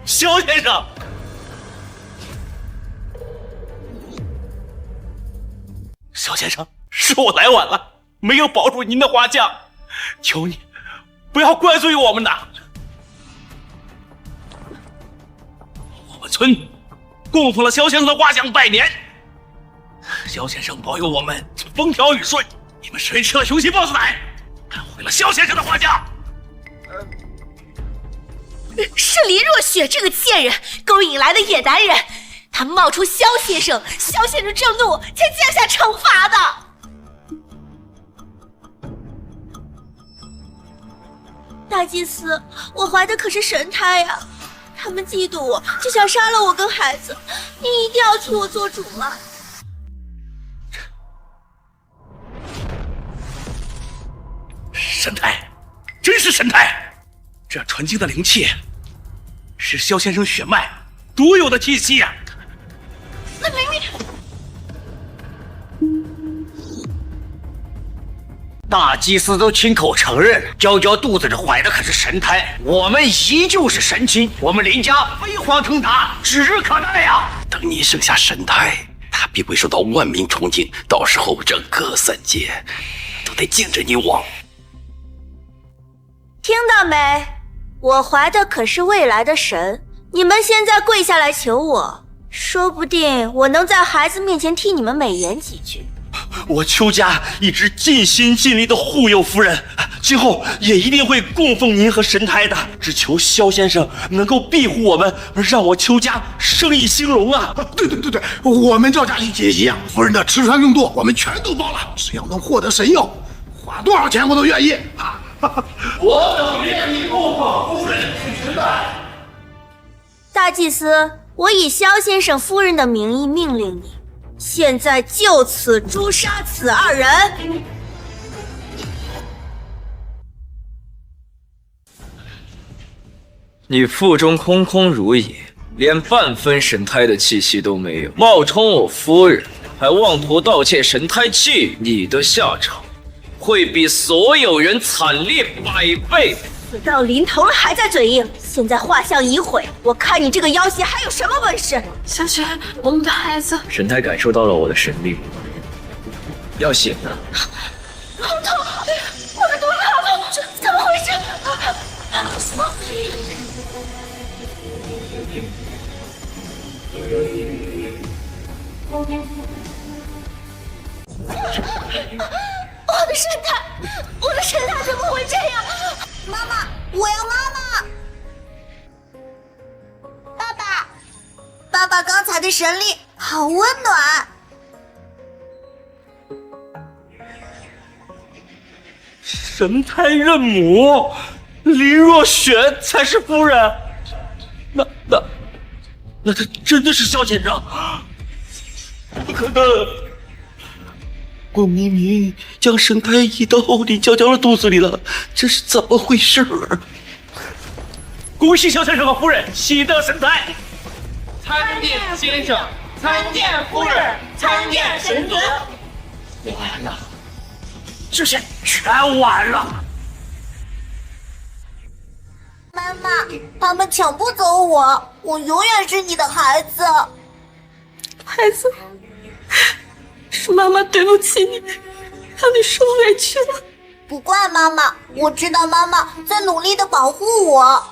萧先生，萧先生，是我来晚了，没有保住您的画像，求你不要怪罪我们呐。我们村供奉了萧先生的画像100年，萧先生保佑我们风调雨顺。你们谁吃了雄心豹子胆，敢毁了萧先生的画像？是林若雪这个贱人勾引来的野男人，他冒充萧先生，萧先生正怒才降下惩罚的。大祭司，我怀的可是神胎呀！他们嫉妒我，就想杀了我跟孩子，你一定要替我做主了。神胎，真是神胎！这纯净的灵气，是萧先生血脉独有的气息呀！那明明……大祭司都亲口承认，娇娇肚子里怀的可是神胎，我们依旧是神亲，我们林家飞黄腾达指日可待呀！等你生下神胎，他必会受到万民崇敬，到时候整个3界都得敬着你王。听到没？我怀的可是未来的神，你们现在跪下来求我，说不定我能在孩子面前替你们美言几句。我邱家一直尽心尽力的护佑夫人，今后也一定会供奉您和神胎的，只求萧先生能够庇护我们，让我邱家生意兴隆啊！对，我们赵家也一样，夫人的吃穿用度我们全都包了，只要能获得神药，花多少钱我都愿意。我等愿意供奉夫人去神胎。大祭司，我以萧先生夫人的名义命令你，现在就此诛杀此2人。你腹中空空如也，连半分神胎的气息都没有，冒充我夫人，还妄图盗窃神胎气运，你的下场会比所有人惨烈100倍。死到临头了还在嘴硬，现在画像已毁，我看你这个妖邪还有什么本事？小雪，我们的孩子。神胎感受到了我的神力，要醒了。好痛！我的肚子好痛，这怎么回事？我的神胎，我的神胎怎么会这样？妈妈，我要妈妈！爸爸，爸爸刚才的神力好温暖。神胎认母，林若雪才是夫人。那他真的是萧先生？不可能！我明明将神胎移到李娇娇的肚子里了，这是怎么回事儿？恭喜萧先生和夫人喜得神胎！参见先生，参见夫人，参见神尊。完了，这些全完了。妈妈，他们抢不走我，我永远是你的孩子。孩子，是妈妈对不起你，让你受委屈了。不怪妈妈，我知道妈妈在努力的保护我。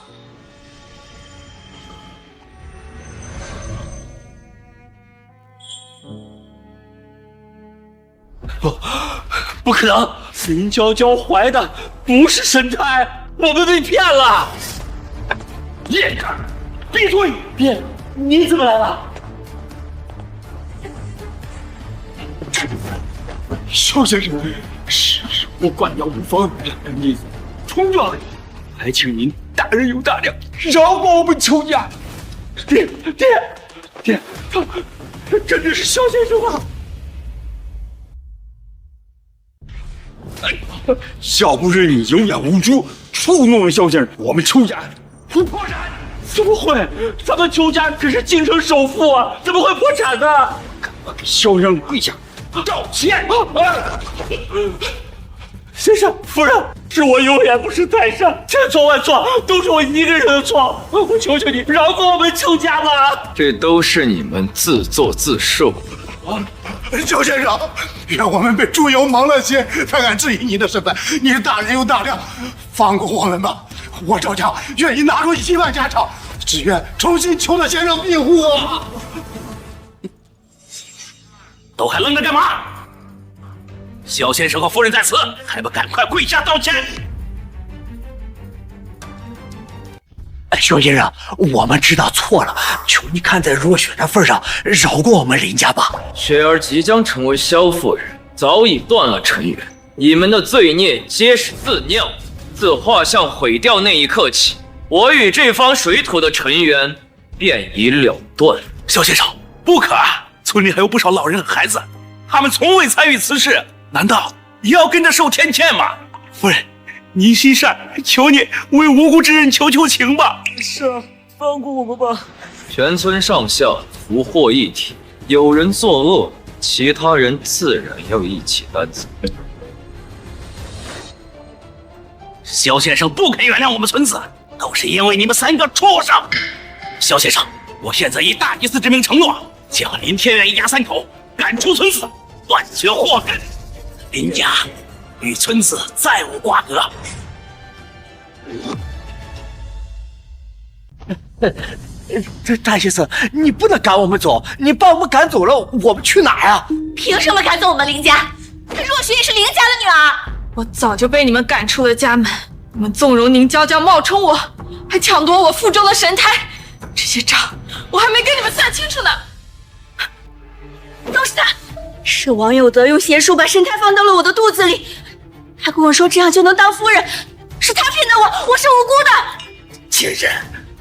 不可能！林娇娇怀的不是神胎，我们被骗了。叶看，闭嘴！别，你怎么来了？肖先生，是我管教无方，你冲撞了，还请您大人有大量，饶过我们邱家。爹，他真的是肖先生吗？要不是你有眼无珠，触怒了肖先生，我们邱家会破产。怎么会？咱们邱家可是京城首富啊，怎么会破产呢？赶快给肖先生跪下道歉！先生，夫人，是我有眼不识泰山，千错万错，都是我一个人的错。我求求你，饶过我们邱家吧！这都是你们自作自受。肖先生，愿我们被猪油蒙了心，才敢质疑您的身份。你是大人有大量，放过我们吧！我赵家愿意拿出1万家产，只愿重新求得先生庇护。都还愣着干嘛？肖先生和夫人在此，还不赶快跪下道歉！肖先生，我们知道错了，求你看在若雪的份上，饶过我们林家吧。雪儿即将成为萧夫人，早已断了尘缘。你们的罪孽皆是自酿，自画像毁掉那一刻起，我与这方水土的尘缘便已了断。肖先生，不可啊！村里还有不少老人和孩子，他们从未参与此事，难道也要跟着受天谴吗？夫人，您心善，求你为无辜之人求求情吧！是啊，放过我们吧！全村上下福祸一体，有人作恶，其他人自然要一起担责。肖先生不肯原谅我们村子，都是因为你们3个畜生！肖先生，我现在以大祭司之名承诺，将林天远一家3口赶出村子，断绝祸根。林家与村子再无瓜葛。这大祭司，你不能赶我们走，你把我们赶走了，我们去哪呀？凭什么赶走我们林家？若雪也是林家的女儿。我早就被你们赶出了家门，你们纵容宁娇娇冒充我，还抢夺我腹中的神胎，这些账我还没跟你们算清楚呢。都是他，是王有德用邪术把神胎放到了我的肚子里，他跟我说这样就能当夫人，是他骗的我，我是无辜的。贱人，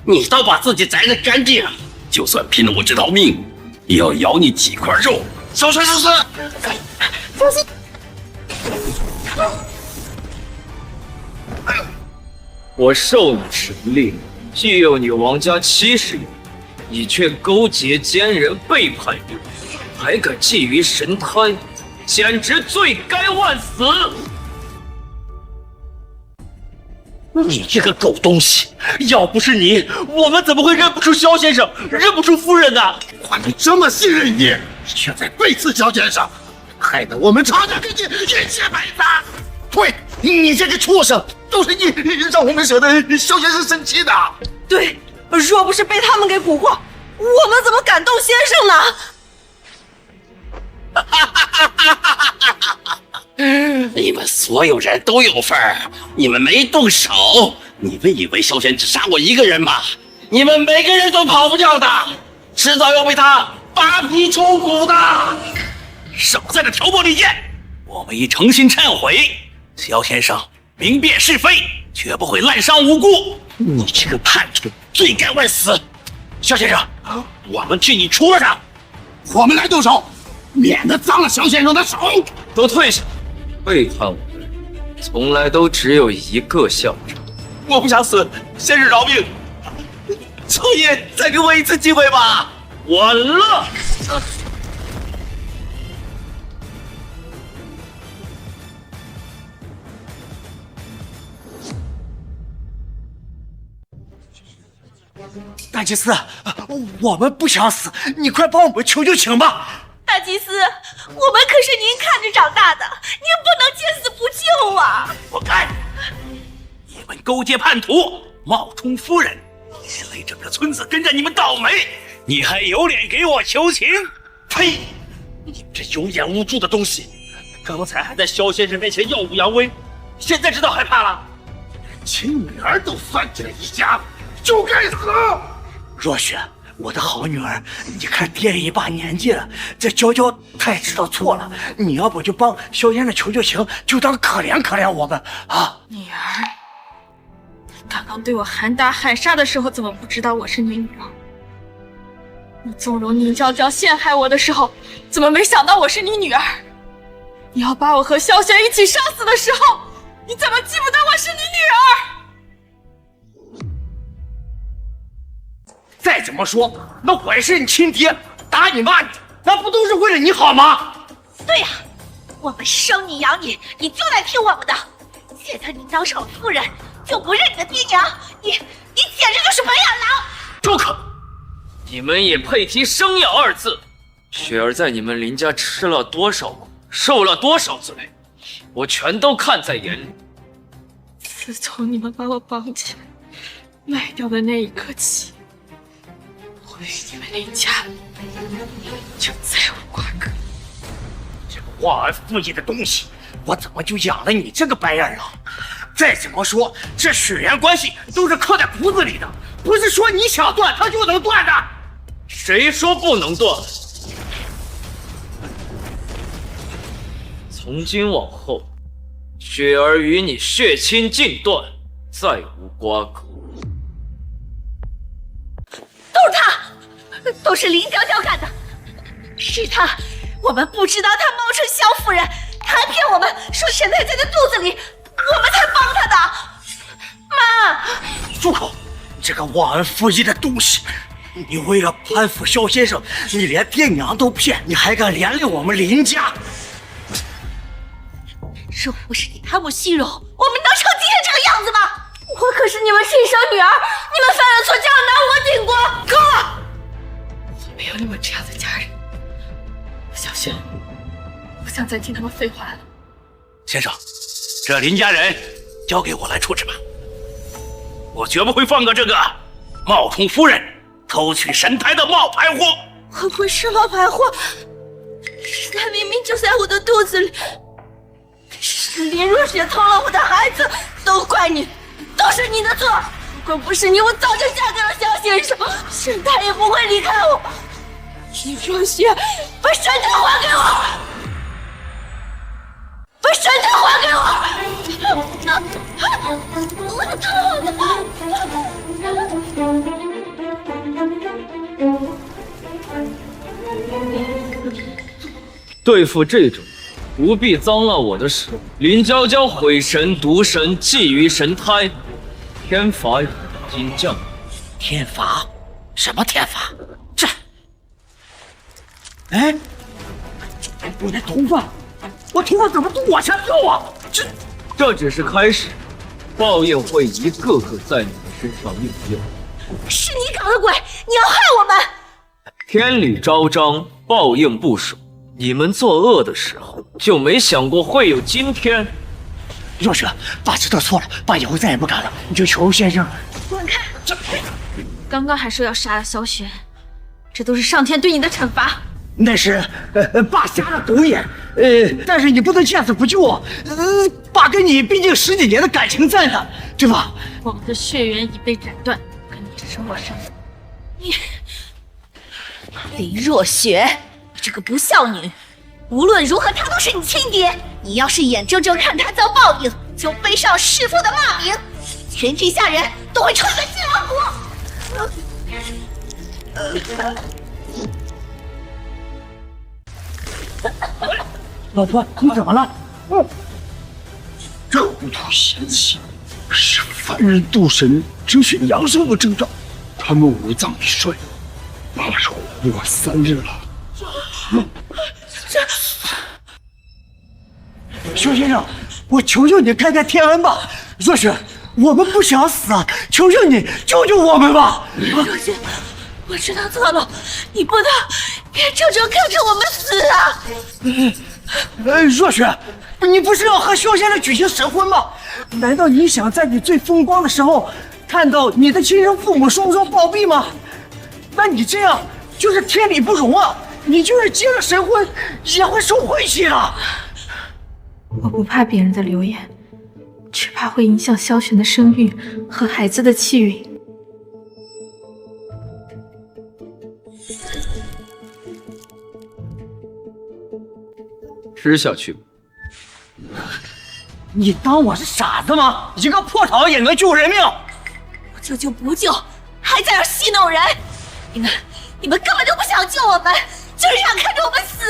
你倒把自己宰得干净，就算拼了我这条命，也要咬你几块肉！小心！小心！我受你神令，庇佑你王家70年，你却勾结奸人背叛于我，还敢觊觎神胎，简直罪该万死！你这个狗东西，要不是你，我们怎么会认不出萧先生，认不出夫人呢？我们这么信任你，却在背刺萧先生，害得我们差点跟你一起埋葬。对，你这个畜生，都是你让我们惹得萧先生生气的。对，若不是被他们给蛊惑，我们怎么敢动先生呢？你们所有人都有份儿，你们没动手。你们以为萧贤只杀我一个人吗？你们每个人都跑不掉的，迟早要被他扒皮抽骨的。少在这挑拨离间，我们已诚心忏悔。萧先生明辨是非，绝不会滥伤无辜。你这个叛徒，罪该万死。萧先生，我们替你出了场，我们来动手，免得脏了萧先生的手。都退下！背叛我的人，从来都只有一个下场。我不想死，先生饶命！求你再给我一次机会吧！完了！大祭司，我们不想死，你快帮我们求求情吧！大祭司，我们可是您看着长大的，您不能见死不救啊！活该！你们勾结叛徒，冒充夫人，连累整个村子跟着你们倒霉，你还有脸给我求情？呸！你们这有眼无珠的东西！刚才还在萧先生面前耀武扬威，现在知道害怕了？亲女儿都算计了一家，就该死！若雪，我的好女儿，你看爹一把年纪了，这娇娇她也知道错了，你要不就帮萧先生求求情，就当可怜可怜我们啊！女儿，你刚刚对我喊打喊杀的时候，怎么不知道我是你女儿？你纵容宁娇娇陷害我的时候，怎么没想到我是你女儿？你要把我和萧玄一起杀死的时候，你怎么记不得我是你女儿？再怎么说，那我也是你亲爹，打你骂你，那不都是为了你好吗？对呀，我们生你养你，你就得听我们的。现在你当上夫人，就不认你的爹娘，你简直就是白眼狼！住口！你们也配提生养二字？雪儿在你们林家吃了多少苦，受了多少罪，我全都看在眼里。自从你们把我绑起来卖掉的那一刻起，我与你们林家就再无瓜葛。这个忘恩负义的东西，我怎么就养了你这个白眼狼？再怎么说，这血缘关系都是刻在骨子里的，不是说你想断它就能断的。谁说不能断？从今往后，雪儿与你血亲尽断，再无瓜葛。都是他，都是林娇娇干的，是他，我们不知道他冒充萧夫人，他还骗我们说沈太在他肚子里，我们才帮他的。妈，住口！这个忘恩负义的东西！你为了攀附萧先生，你连爹娘都骗，你还敢连累我们林家？若不是你贪慕虚荣，我们能成今天这个样子吗？我可是你们亲生女儿，你们犯了错就要拿我顶锅！够了！我没有你们这样的家人。小轩，不想再听他们废话了。先生，这林家人交给我来处置吧，我绝不会放过这个冒充夫人偷取神胎的冒牌货。我不是冒牌货，神胎明明就在我的肚子里。是林若雪偷了我的孩子，都怪你，都是你的错。如果不是你，我早就嫁给了萧先生，沈太也不会离开我。林若雪，把沈太还给我！把沈太还给我！我的对付这种，不必脏了我的手。林娇娇毁神毒神，觊觎神胎，天罚已经降。天罚？什么天罚？这……哎，我的头发，我头发怎么都往下掉啊？这只是开始，报应会一个个在你们身上应验。是你搞的鬼！你要害我们！天理昭彰，报应不守。你们作恶的时候，就没想过会有今天。若雪，爸知道错了，爸以后再也不敢了。你就求先生滚开！刚刚还说要杀了萧玄，这都是上天对你的惩罚。那是爸瞎了狗眼，但是你不能见死不救啊！爸跟你毕竟10几年的感情在呢，对吧？我们的血缘已被斩断，跟你只是陌生人。你林若雪，这个不孝女，无论如何他都是你亲爹。你要是眼睁睁看他遭报应，就背上弑父的骂名，全天下人都会臭得鸡亡骨。老婆，你怎么了？这糊涂嫌弃是凡人渡神、争取阳寿的征兆。他们五脏已衰，爸是活不了3日了。萧先生，我求求你开开天恩吧！若雪，我们不想死啊！求求你救救我们吧！若雪，我知道错了，你不能眼睁睁看着我们死啊！若雪，你不是要和萧先生举行神婚吗？难道你想在你最风光的时候看到你的亲生父母双双暴毙吗？那你这样就是天理不容啊！你就是结了神婚也会受晦气的。我不怕别人的流言，只怕会影响萧玄的声誉和孩子的气运。吃下去吧。你当我是傻子吗？一个破巢也能救人命？不救就不救，还在这戏弄人！你们根本就不想救我们，就是想看着我们死！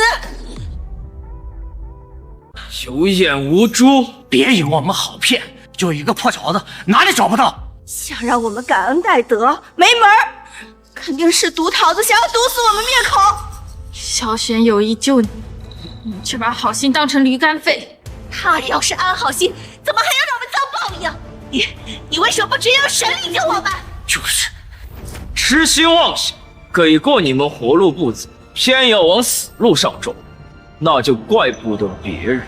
有眼无珠，别以为我们好骗，就一个破巢子，哪里找不到？想让我们感恩戴德，没门儿！肯定是毒桃子想要毒死我们灭口。萧玄有意救你，你却把好心当成驴肝肺。他要是安好心，怎么还要让我们遭报应？你为什么不直接用神力救我们？就是痴心妄想，给过你们活路不走，偏要往死路上走，那就怪不得别人。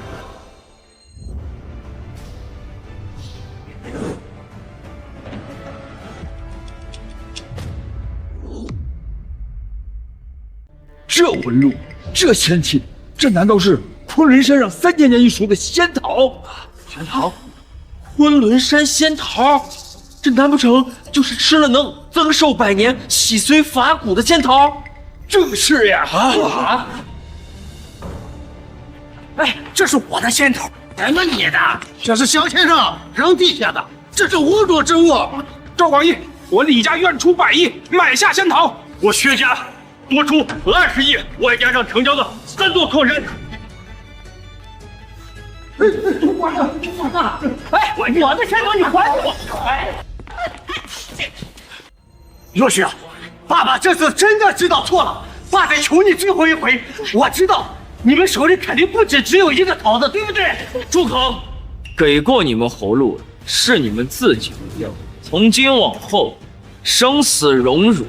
这纹路，这仙气，这难道是昆仑山上3千年一熟的仙桃？仙桃，昆仑山仙桃，这难不成就是吃了能增寿100年、洗髓伐骨的仙桃？正是呀！啊！哎，这是我的仙桃，什么你的？这是萧先生扔地下的，这是侮辱之物。赵广义，我李家愿出100亿买下仙桃，我薛家多出20亿，外加上成交的3座矿山。哎，我的仙桃你还我！若雪，爸爸这次真的知道错了，爸得求你最后一回。我知道你们手里肯定不只有一个桃子，对不对？住口！给过你们活路了，是你们自己不要。从今往后，生死荣辱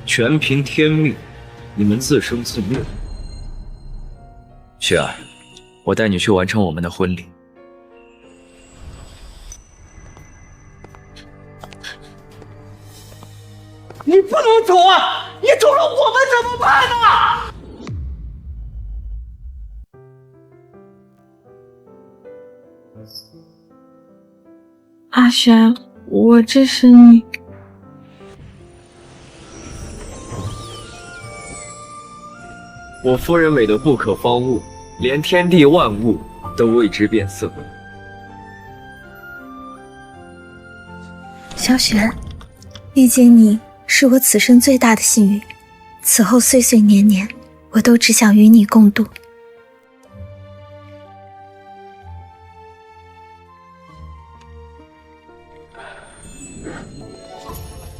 全凭天命，你们自生自灭。雪儿，我带你去完成我们的婚礼。你不能走啊！你走了我们怎么办呢？阿玄，我这是你。我夫人美得不可方物，连天地万物都为之变色。萧玄，遇见你是我此生最大的幸运，此后岁岁年年，我都只想与你共度。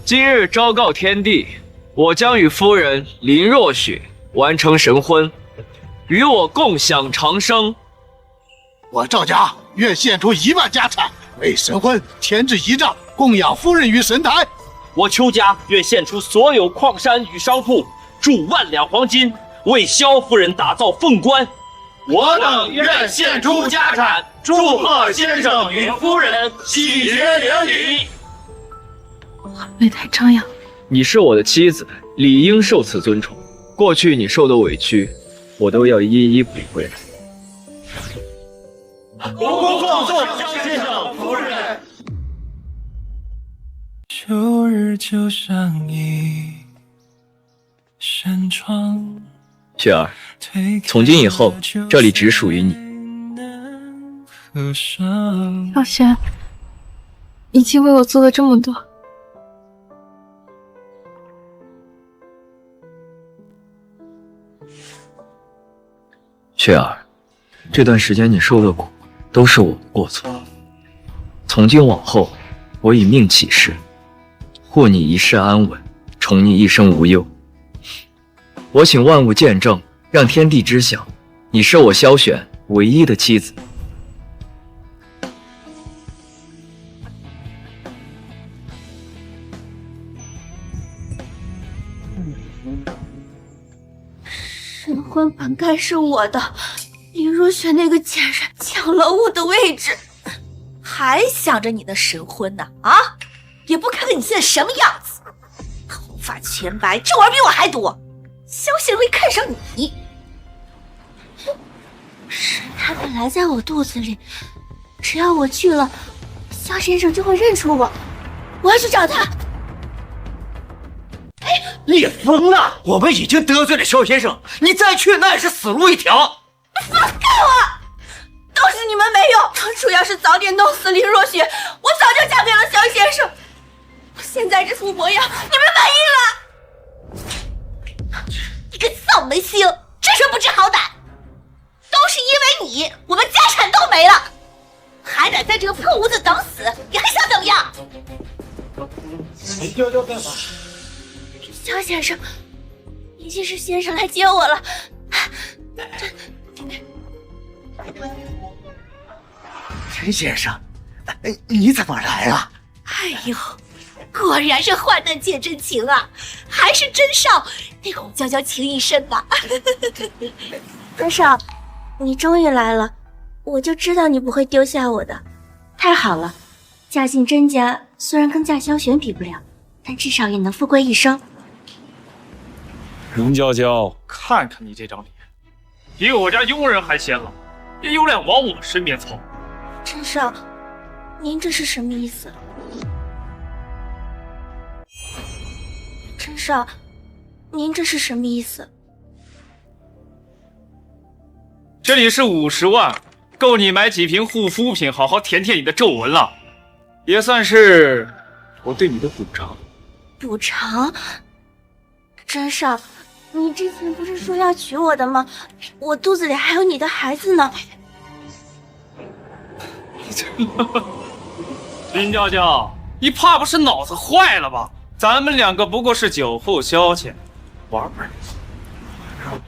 今日昭告天地，我将与夫人林若雪完成神婚，与我共享长生。我赵家愿献出1万家产，为神婚添置仪仗，供养夫人于神坛。我邱家愿献出所有矿山与商铺，铸10000两黄金，为萧夫人打造凤冠。我等愿献出家产，祝贺先生与夫人喜结连理。没太张扬。你是我的妻子，理应受此尊崇。过去你受的委屈，我都要一一补回来。恭恭送萧先生夫人。秋日就像一扇窗。雪儿，从今以后，这里只属于你。萧玄，已经为我做了这么多。雪儿，这段时间你受的苦，都是我的过错。从今往后，我以命起誓，护你一世安稳，宠你一生无忧。我请万物见证，让天地知晓，你是我萧玄唯一的妻子。神婚本该是我的，林若雪那个贱人抢了我的位置，还想着你的神婚呢？啊，也不看看你现在什么样子，头发全白，皱纹比我还多，萧贤会看上你？神胎本来在我肚子里，只要我去了，萧先生就会认出我，我要去找他。你疯了！我们已经得罪了萧先生，你再去那也是死路一条。放给我！都是你们没用！当初要是早点弄死林若雪，我早就嫁给了萧先生。我现在这副模样，你们满意了？你个丧门星，真是不知好歹！都是因为你，我们家产都没了，还敢在这个破屋子等死，你还想怎么样？你娇娇干嘛？萧先生，一定是先生来接我了。陈先生，你怎么来了？哎呦，果然是患难见真情啊！还是真少对洪娇娇情意深呐。真少，你终于来了，我就知道你不会丢下我的。太好了，嫁进甄家虽然跟嫁萧玄比不了，但至少也能富贵一生。林娇娇，看看你这张脸，比我家佣人还显老，也有脸往我身边凑。真少，您这是什么意思？真少，您这是什么意思？这里是50万，够你买几瓶护肤品，好好填填你的皱纹了，也算是我对你的补偿。补偿？真少，你之前不是说要娶我的吗？我肚子里还有你的孩子呢。林娇娇，你怕不是脑子坏了吧？咱们两个不过是酒后消遣，玩玩。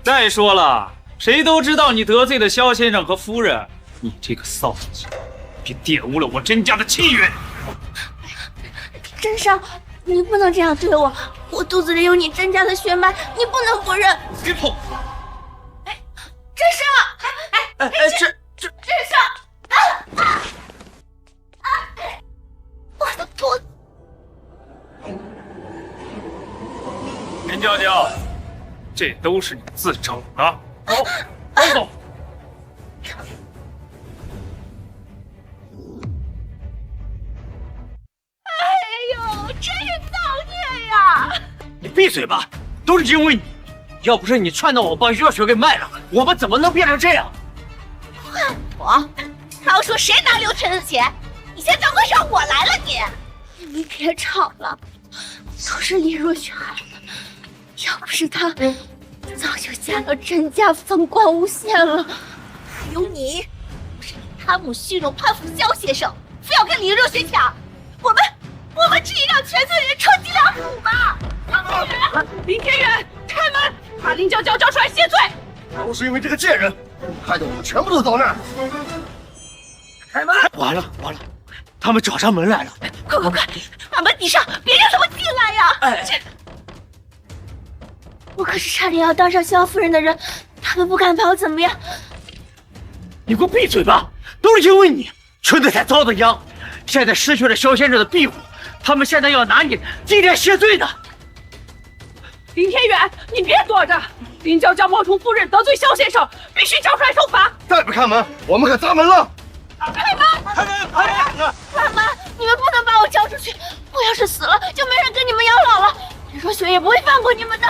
再说了，谁都知道你得罪了萧先生和夫人，你这个骚气，别玷污了我甄家的气运。真少，你不能这样对我，我肚子里有你甄家的血脉，你不能不认。别碰！真少！真少！我的肚子！林娇娇，这都是你自找的。走，走。哎呦，真是造孽呀！你闭嘴吧，都是因为你，要不是你串到我把热血给卖了，我们怎么能变成这样？换我？当初谁拿刘全的钱？你现在会让我来了你？你别吵了，都是林若雪害的。要不是她，早就嫁到甄家风光无限了。还有你，不是你贪慕虚荣攀附萧先生，非要跟林若雪抢。我们至于让全村人臭鸡两虎吗？林天元，开门，把林娇娇交出来谢罪。都是因为这个贱人，害得我们全部都遭难。开门！完了，他们找上门来了！快，把门抵上，别让他们进来呀！我可是差点要当上萧夫人的人，他们不敢把我怎么样。你给我闭嘴吧！都是因为你，村子才遭的殃。现在失去了萧先生的庇护，他们现在要拿你祭奠谢罪呢。林天元，你别躲着！林娇娇冒充夫人得罪萧先生，必须找出来受罚！再不开门，我们可砸门了！开门！妈妈，你们不能把我交出去！我要是死了，就没人跟你们养老了。林若雪也不会放过你们的。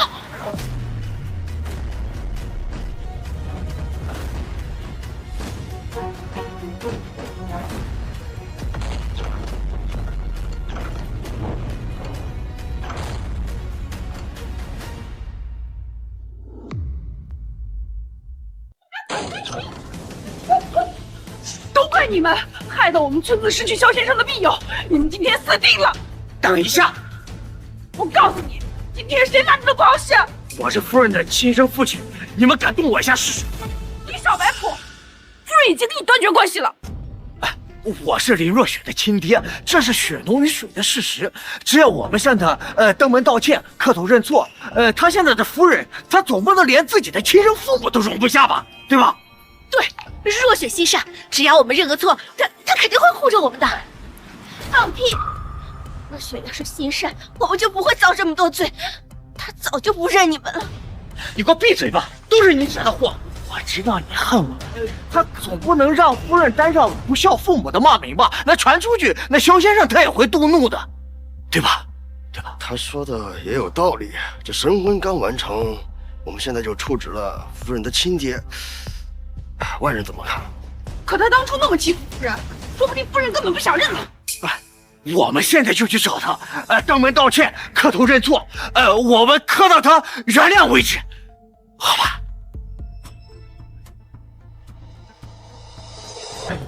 都怪你们，害得我们村子失去萧先生的庇佑，你们今天死定了！等一下，我告诉你，今天谁拿你的不好使？我是夫人的亲生父亲，你们敢动我一下试试？你少摆谱！夫人已经跟你断绝关系了。我是林若雪的亲爹，这是血浓于水的事实。只要我们向他登门道歉，磕头认错，他现在的夫人，他总不能连自己的亲生父母都容不下吧？对吧？对，若雪心善，只要我们认个错，他肯定会护着我们的。放屁！若雪要是心善，我们就不会遭这么多罪，他早就不认你们了。你给我闭嘴吧！都是你惹的祸。我知道你恨我，他总不能让夫人担上不孝父母的骂名吧？那传出去，那萧先生他也会动怒的，对吧？他说的也有道理。这神婚刚完成，我们现在就处置了夫人的亲爹，外人怎么看？可他当初那么欺负夫人，说不定夫人根本不想认了。我们现在就去找他，登门道歉，磕头认错，我们磕到他原谅为止，好吧？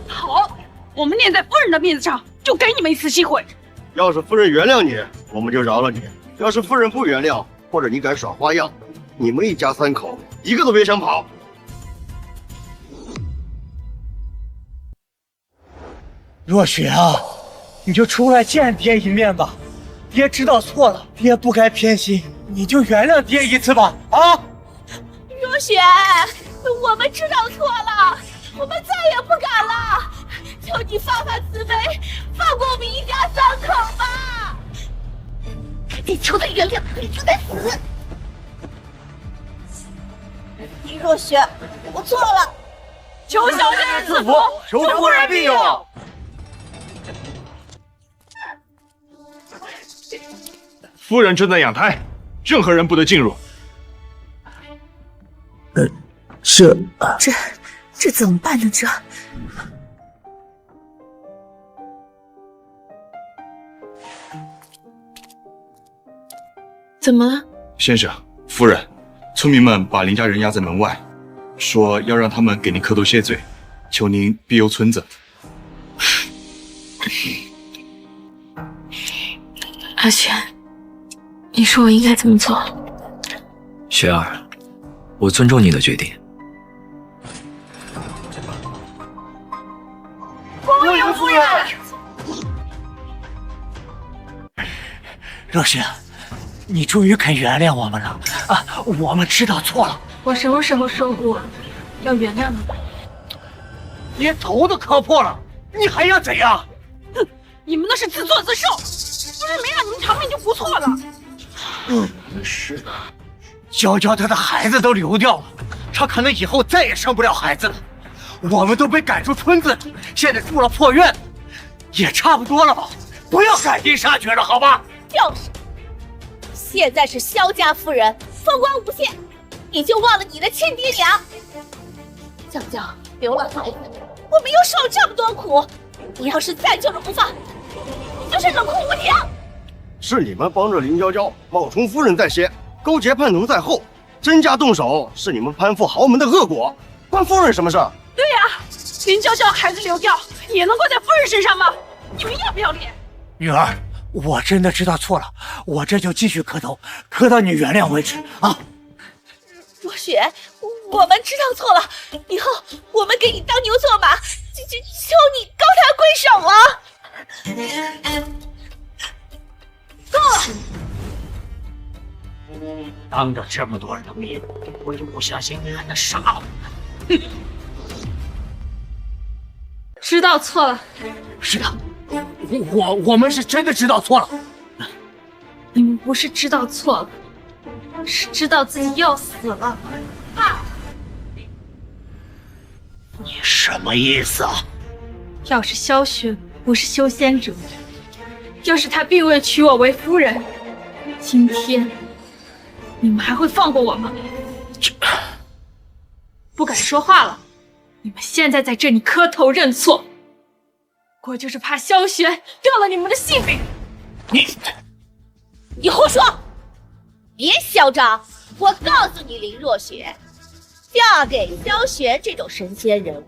好，我们念在夫人的面子上，就给你们一次机会。要是夫人原谅你，我们就饶了你；要是夫人不原谅，或者你敢耍花样，你们一家3口一个都别想跑。若雪啊，你就出来见爹一面吧，爹知道错了，爹不该偏心，你就原谅爹一次吧，啊！若雪，我们知道错了，我们再也不敢了，求你发发慈悲，放过我们一家3口吧！你求他原谅，你就得死！若雪，我错了，求小仙人赐福，求夫人庇佑。夫人正在养胎，任何人不得进入。这怎么办呢？这怎么了？先生、夫人，村民们把林家人押在门外，说要让他们给您磕头谢罪，求您庇佑村子。阿轩，你说我应该怎么做？雪儿，我尊重你的决定。恭迎夫人。若雪，你终于肯原谅我们了啊！我们知道错了。我什么时候说过要原谅你？连头都磕破了，你还要怎样？哼，你们那是自作自受，夫人没让你们偿命就不错了。是的，娇娇她的孩子都流掉了，她可能以后再也生不了孩子了。我们都被赶出村子，现在住了破院子，也差不多了吧？不要赶尽杀绝了，好吧？就是，现在是萧家夫人风光无限，你就忘了你的亲爹娘。娇娇留了孩子，我们又受了这么多苦，你要是再救了不放，你就是冷酷无情。是你们帮着林娇娇冒充夫人在先，勾结叛徒在后，甄家动手是你们攀附豪门的恶果，关夫人什么事？对呀，林娇娇孩子流掉也能怪在夫人身上吗？你们要不要脸？女儿，我真的知道错了，我这就继续磕头，磕到你原谅为止啊！若雪，我们知道错了，以后我们给你当牛做马，求你高抬贵手啊！够了！当着这么多人的面，我就不相信你还能杀我。哼！知道错了。是的，我们是真的知道错了。你们不是知道错了，是知道自己要死了。你什么意思啊？要是萧雪不是修仙者，要是他并未娶我为夫人，今天你们还会放过我吗？不敢说话了。你们现在在这里磕头认错，我就是怕萧雪掉了你们的性命。你胡说！别嚣张！我告诉你，林若雪，嫁给萧玄这种神仙人物，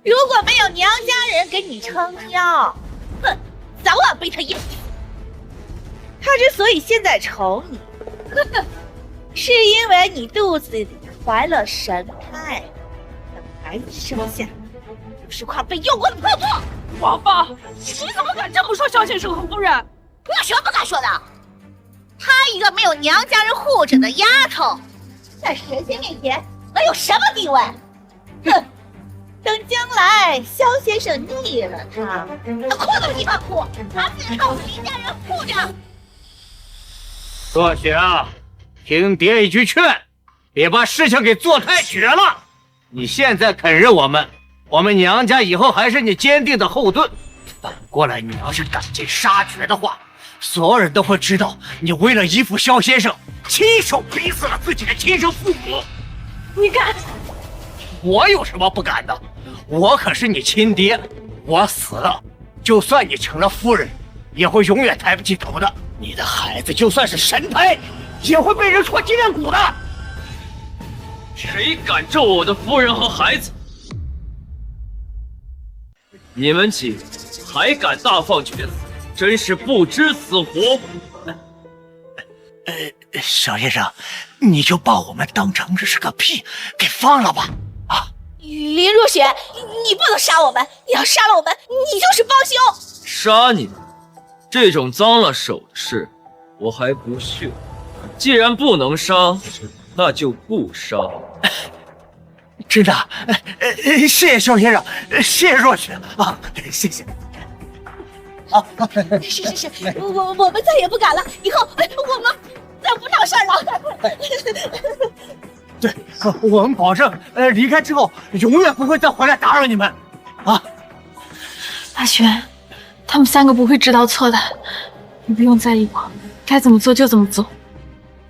如果没有娘家人给你撑腰，哼，早晚被他淹死。他之所以现在宠你，呵呵，是因为你肚子里怀了神胎，等孩子生下，就是块被用过的破布。王八，你怎么敢这么说萧先生和夫人？我有什么不敢说的？她一个没有娘家人护着的丫头，在神仙面前能有什么地位？哼！等将来萧先生腻了她，她哭都没地方哭，她自己告诉林家人护着。若雪啊，听爹一句劝，别把事情给做太绝了。你现在肯认我们娘家以后还是你坚定的后盾。反过来，你要是赶尽杀绝的话，所有人都会知道你为了依附萧先生，亲手逼死了自己的亲生父母。你敢？我有什么不敢的？我可是你亲爹，我死了，就算你成了夫人，也会永远抬不起头的。你的孩子就算是神胎，也会被人戳脊梁骨的。谁敢咒我的夫人和孩子？你们几还敢大放厥词，真是不知死活！小先生，你就把我们当成是个屁，给放了吧！林若雪，你不能杀我们！你要杀了我们，你就是帮凶！杀你们！这种脏了手的事，我还不屑。既然不能杀，那就不杀。真的，谢谢肖先生，谢谢若雪啊，谢谢。是，我们再也不敢了，以后我们再不闹事了。对，我们保证，离开之后永远不会再回来打扰你们，啊！阿轩，他们3个不会知道错的，你不用在意我，该怎么做就怎么做。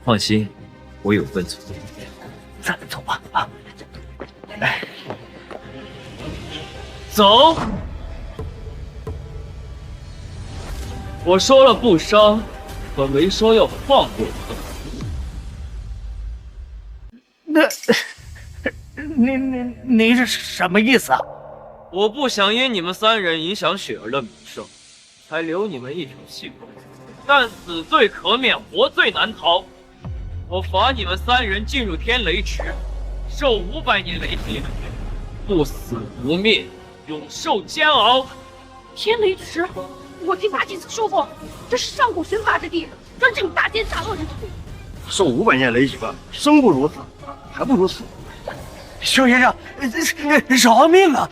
放心，我有分寸。咱们走吧，啊！走。我说了不杀，可没说要放过我。您是什么意思啊？我不想因你们3人影响雪儿的名声，才留你们一条性命。但死罪可免，活罪难逃。我罚你们3人进入天雷池，受500年雷劫，不死不灭，永受煎熬。天雷池，我听大祭司说过，这是上古神法之地，专治大奸大恶之徒。受500年雷劫，生不如死，还不如死。肖先生，饶命啊！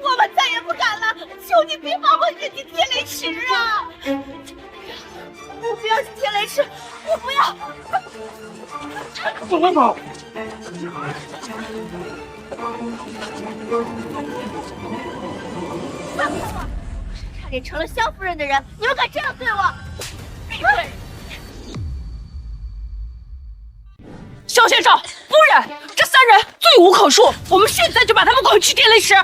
我们再也不敢了，求你别把我扔进天雷池啊！我不要进天雷池，我不要！走吧，走。差点成了萧夫人的人，你们敢这样对我？闭嘴！萧先生，夫人，这3人罪无可恕，我们现在就把他们滚去天雷池。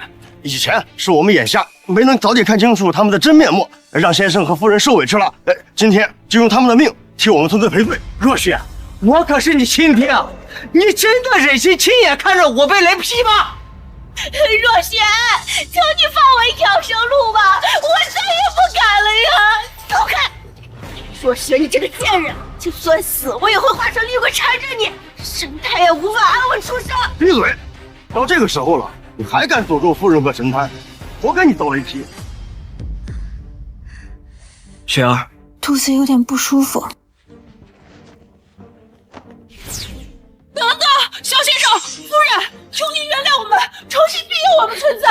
以前是我们眼瞎，没能早点看清楚他们的真面目，让先生和夫人受委屈了。今天就用他们的命替我们村子赔罪。若雪，我可是你亲爹啊！你真的忍心亲眼看着我被雷劈吗？若雪，求你放我一条生路吧，我再也不敢了呀！走开！若雪，你这个贱人，就算死，我也会化成厉鬼缠着你，神胎也无法安稳出生。闭嘴！到这个时候了，你还敢诅咒夫人和神胎，活该你遭雷劈。雪儿，肚子有点不舒服。等等，萧先生，夫人，求您原谅我们，重新庇佑我们村子。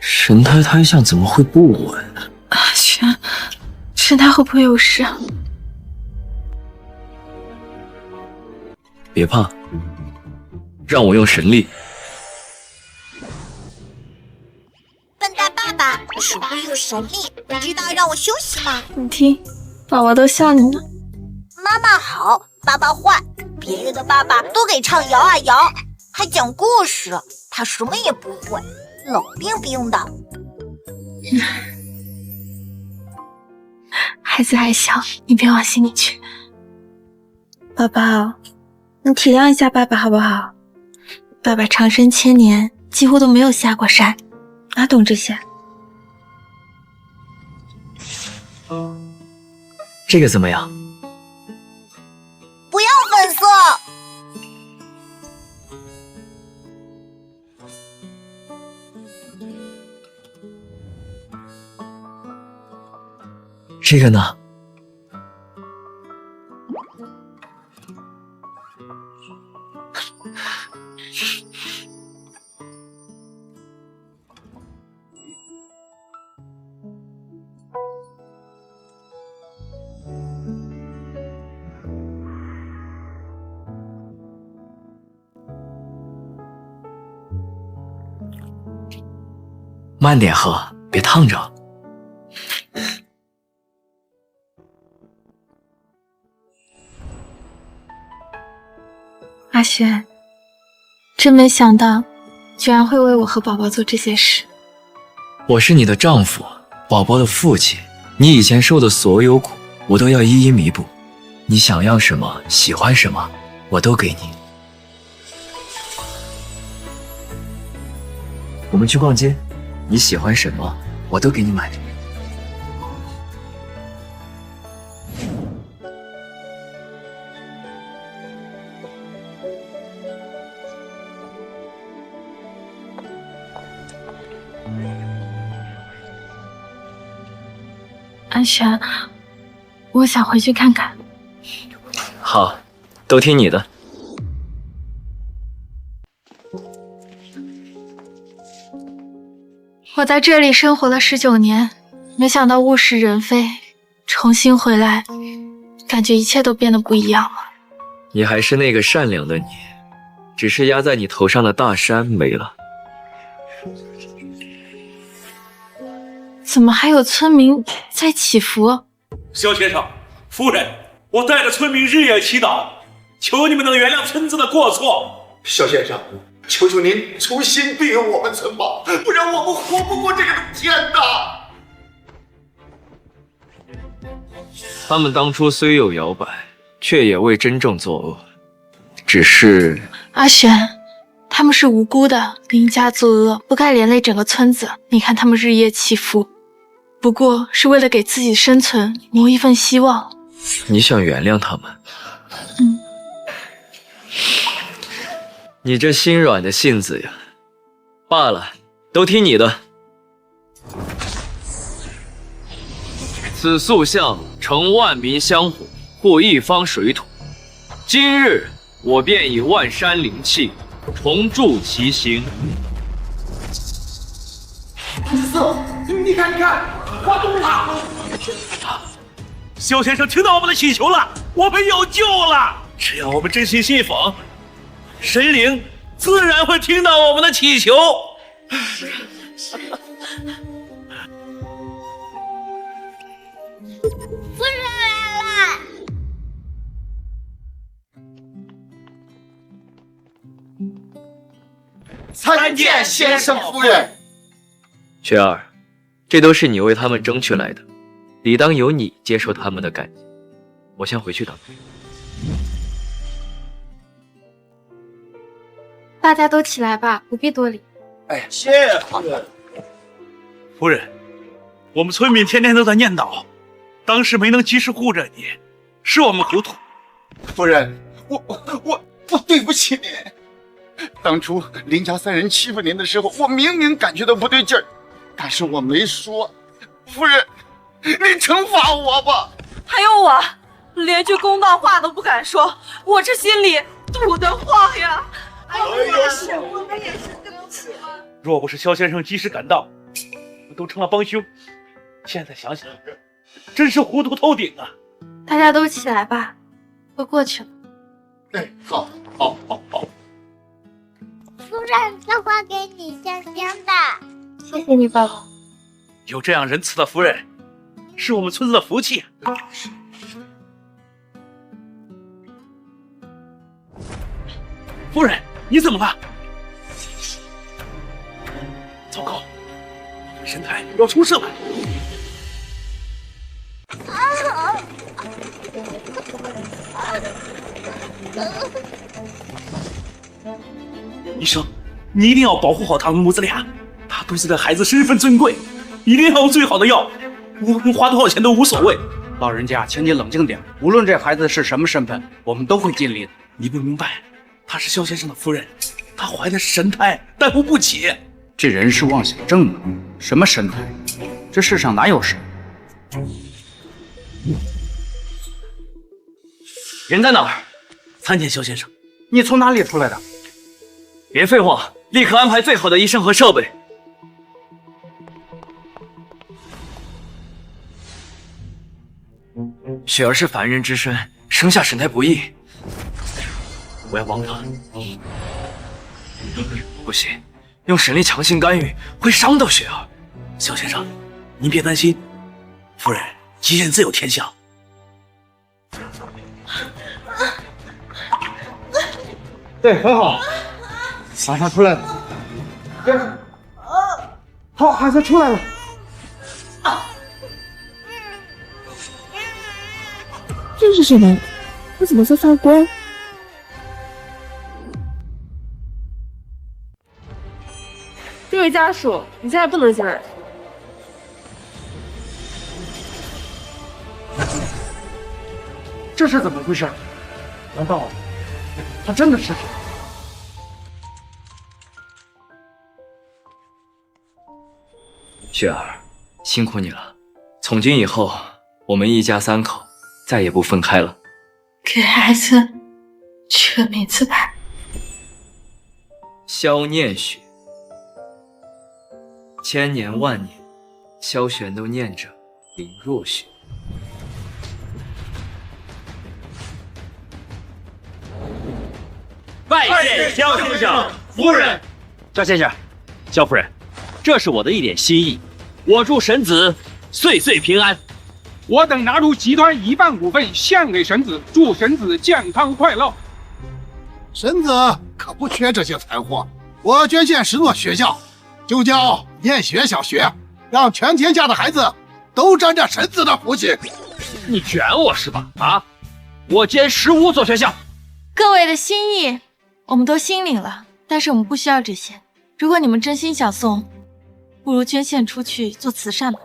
神胎胎相怎么会不稳？阿轩，神胎会不会有事？别怕，让我用神力。笨蛋爸爸，你是哪有神力？不知道让我休息吗？你听，宝宝都笑你呢。妈妈好，爸爸坏，别人的爸爸都给唱摇啊摇，还讲故事，他什么也不会，冷冰冰的。孩子还小，你别往心里去。宝宝，你体谅一下爸爸好不好？爸爸长生千年，几乎都没有下过山，哪懂这些？这个怎么样？不要粉色。这个呢？慢点喝，别烫着。轩，真没想到，居然会为我和宝宝做这些事。我是你的丈夫，宝宝的父亲，你以前受的所有苦，我都要一一弥补。你想要什么，喜欢什么，我都给你。我们去逛街，你喜欢什么，我都给你买。安璇，我想回去看看。好，都听你的。我在这里生活了19年，没想到物是人非，重新回来，感觉一切都变得不一样了。你还是那个善良的你，只是压在你头上的大山没了。怎么还有村民在祈福？萧先生、夫人，我带着村民日夜祈祷，求你们能原谅村子的过错。萧先生，求求您重新庇佑我们村吧，不然我们活不过这个天呐！他们当初虽有摇摆，却也未真正作恶，只是……阿璇，他们是无辜的，林家作恶，不该连累整个村子。你看他们日夜祈福，不过是为了给自己生存谋一份希望。你想原谅他们？你这心软的性子呀，罢了，都听你的。此塑像承万民香火，护一方水土。今日我便以万山灵气重铸其形。你看，滑动了！萧先生听到我们的祈求了，我们有救了。只要我们真心信奉，神灵自然会听到我们的祈求。夫人来了。参见先生夫人。雪儿，这都是你为他们争取来的，理当由你接受他们的感激。我先回去等。大家都起来吧，不必多礼。哎，谢夫人。夫人，我们村民天天都在念叨，当时没能及时护着你，是我们糊涂。夫人，我对不起您。当初林家3人欺负您的时候，我明明感觉到不对劲儿，但是我没说。夫人，您惩罚我吧。还有我，连句公道话都不敢说，我这心里堵得慌呀。我们也是，对不起。若不是萧先生及时赶到，我们都成了帮凶。现在想想，真是糊涂透顶啊！大家都起来吧，都过去了。哎，好。夫人，这花给你，香香的。谢谢你，爸爸。有这样仁慈的夫人，是我们村子的福气啊！夫人，你怎么了？糟糕，神台要出事了！医生，你一定要保护好他们母子俩，他肚子的孩子身份尊贵，一定要用最好的药，我们花多少钱都无所谓。老人家，请你冷静点，无论这孩子是什么身份，我们都会尽力的。你不明白，她是萧先生的夫人，她怀的是神胎，担负不起。这人是妄想症吗？什么神胎？这世上哪有神？人在哪儿？参见萧先生。你从哪里出来的？别废话，立刻安排最好的医生和设备。雪儿是凡人之身，生下神胎不易，我要帮她。不行，用神力强行干预会伤到雪儿。萧先生，您别担心，夫人吉人自有天相。对，很好，马上出来了。对，好，孩子出来了。这是什么？我怎么在发光？这位家属，你现在不能进来。这是怎么回事？难道他真的是？雪儿，辛苦你了。从今以后，我们一家3口再也不分开了。给孩子取个名字吧。萧念雪，千年万年，萧玄都念着林若雪。拜见萧先生、夫人。赵先生，萧夫人，这是我的一点心意，我祝神子岁岁平安。我等拿出集团1半股份献给神子，祝神子健康快乐。神子可不缺这些财货，我捐献10所学校，就叫念学小学，让全天下的孩子都沾着神子的福气。你卷我是吧？啊！我捐15所学校。各位的心意，我们都心领了，但是我们不需要这些。如果你们真心想送，不如捐献出去做慈善吧。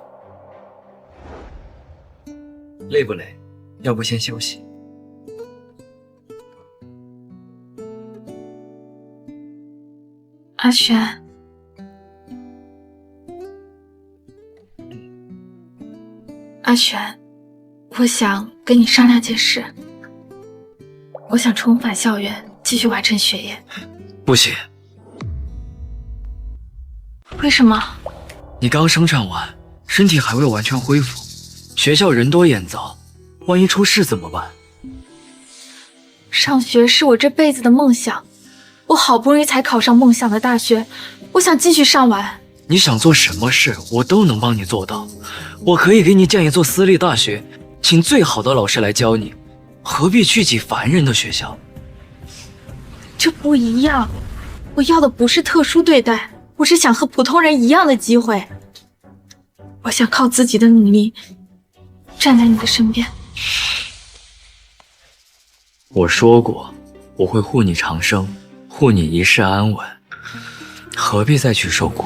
累不累？要不先休息。阿轩，阿轩，我想跟你商量件事。我想重返校园，继续完成学业。不行。为什么？你刚生产完，身体还未完全恢复，学校人多眼早，万一出事怎么办？上学是我这辈子的梦想，我好不容易才考上梦想的大学，我想继续上完。你想做什么事，我都能帮你做到。我可以给你建一座私立大学，请最好的老师来教你，何必去挤凡人的学校？这不一样，我要的不是特殊对待，我是想和普通人一样的机会。我想靠自己的努力，站在你的身边。我说过，我会护你长生，护你一世安稳，何必再去受苦？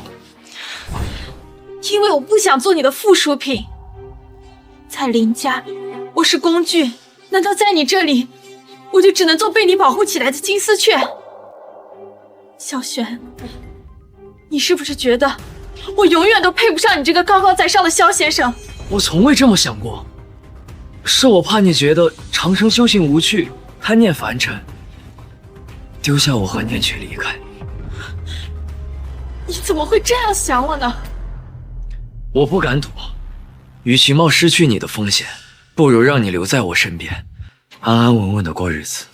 因为我不想做你的附属品。在林家，我是工具，难道在你这里，我就只能做被你保护起来的金丝雀？小璇，你是不是觉得我永远都配不上你这个高高在上的萧先生？我从未这么想过，是我怕你觉得长生修行无趣，贪念凡尘，丢下我和念去离开。你怎么会这样想我呢？我不敢赌，与其冒失去你的风险，不如让你留在我身边，安安稳稳的过日子。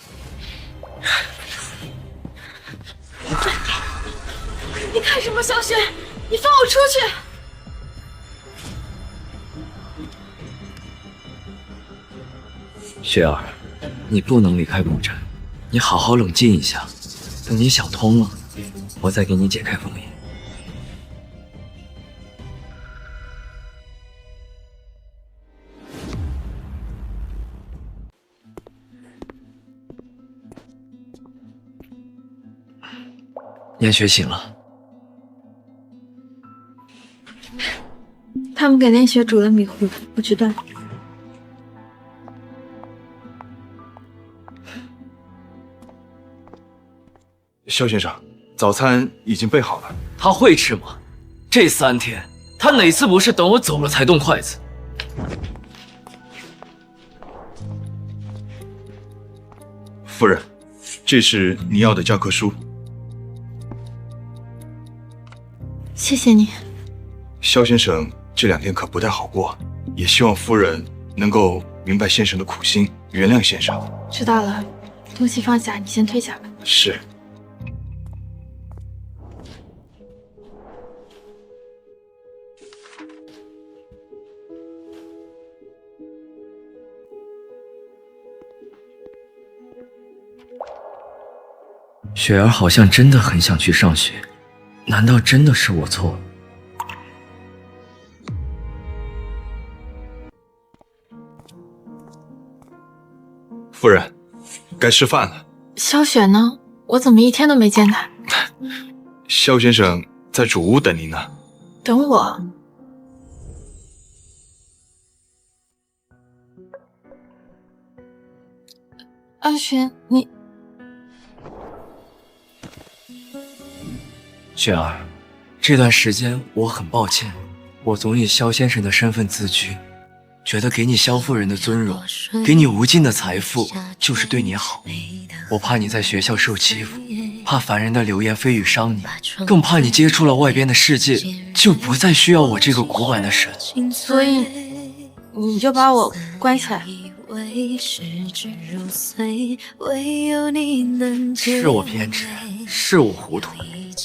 你看什么，萧璇？你放我出去！雪儿，你不能离开古镇，你好好冷静一下，等你想通了，我再给你解开封印。念雪醒了，他们给念雪煮了米糊，我去端。萧先生，早餐已经备好了。他会吃吗？这3天，他哪次不是等我走了才动筷子？夫人，这是你要的教科书。谢谢你。萧先生这2天可不太好过，也希望夫人能够明白先生的苦心，原谅先生。知道了，东西放下，你先退下吧。是。雪儿好像真的很想去上学，难道真的是我错了？夫人，该吃饭了。萧雪呢？我怎么一天都没见他？萧先生在主屋等您呢。等我？阿寻，你……雪儿，这段时间我很抱歉，我总以萧先生的身份自居，觉得给你萧夫人的尊荣，给你无尽的财富，就是对你好。我怕你在学校受欺负，怕凡人的流言蜚语伤你，更怕你接触了外边的世界，就不再需要我这个古板的神。所以你就把我关起来。是我偏执，是我糊涂，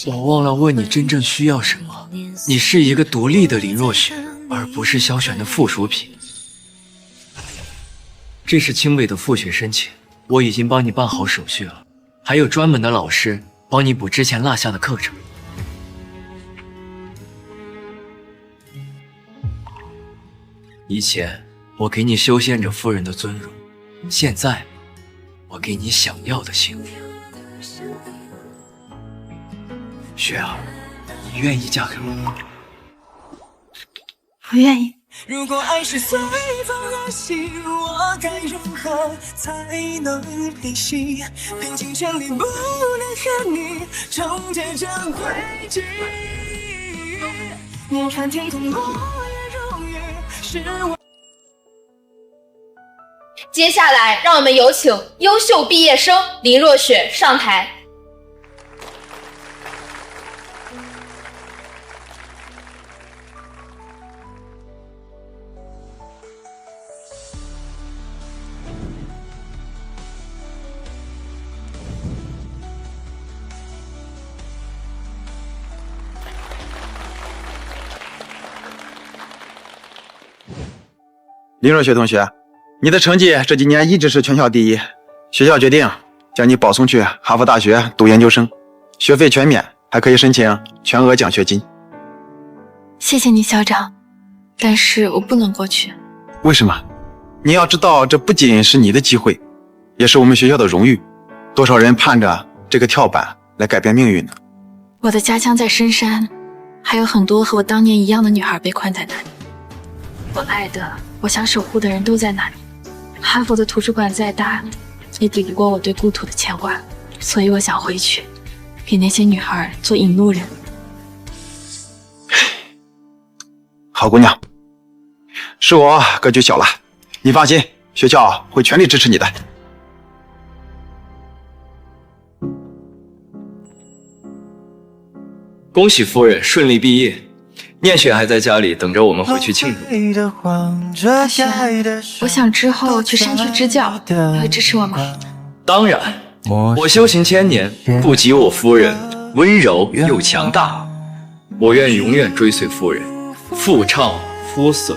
我忘了问你真正需要什么。你是一个独立的林若雪，而不是萧玄的附属品。这是清北的复学申请，我已经帮你办好手续了，还有专门的老师帮你补之前落下的课程。以前我给你修仙者夫人的尊荣，现在我给你想要的幸福。雪儿，你愿意嫁给我吗？不愿意。如果爱是随风而行，我该如何才能平息？平静权利不能和你重叠这轨迹。你看天空落叶如雨，是我。接下来，让我们有请优秀毕业生林若雪上台。林若雪同学，你的成绩这几年一直是全校第一，学校决定将你保送去哈佛大学读研究生，学费全免，还可以申请全额奖学金。谢谢你，校长，但是我不能过去。为什么？你要知道，这不仅是你的机会，也是我们学校的荣誉。多少人盼着这个跳板来改变命运呢？我的家乡在深山，还有很多和我当年一样的女孩被困在那里。我爱的，我想守护的人都在那里。哈佛的图书馆再大，也抵不过我对故土的牵挂，所以我想回去，给那些女孩做引路人。好姑娘，是我格局小了，你放心，学校会全力支持你的。恭喜夫人顺利毕业，念雪还在家里等着我们回去庆祝。阿璇，我想之后去山区支教，你会支持我吗？当然，我修行1000年，不及我夫人温柔又强大。我愿永远追随夫人，妇唱夫随。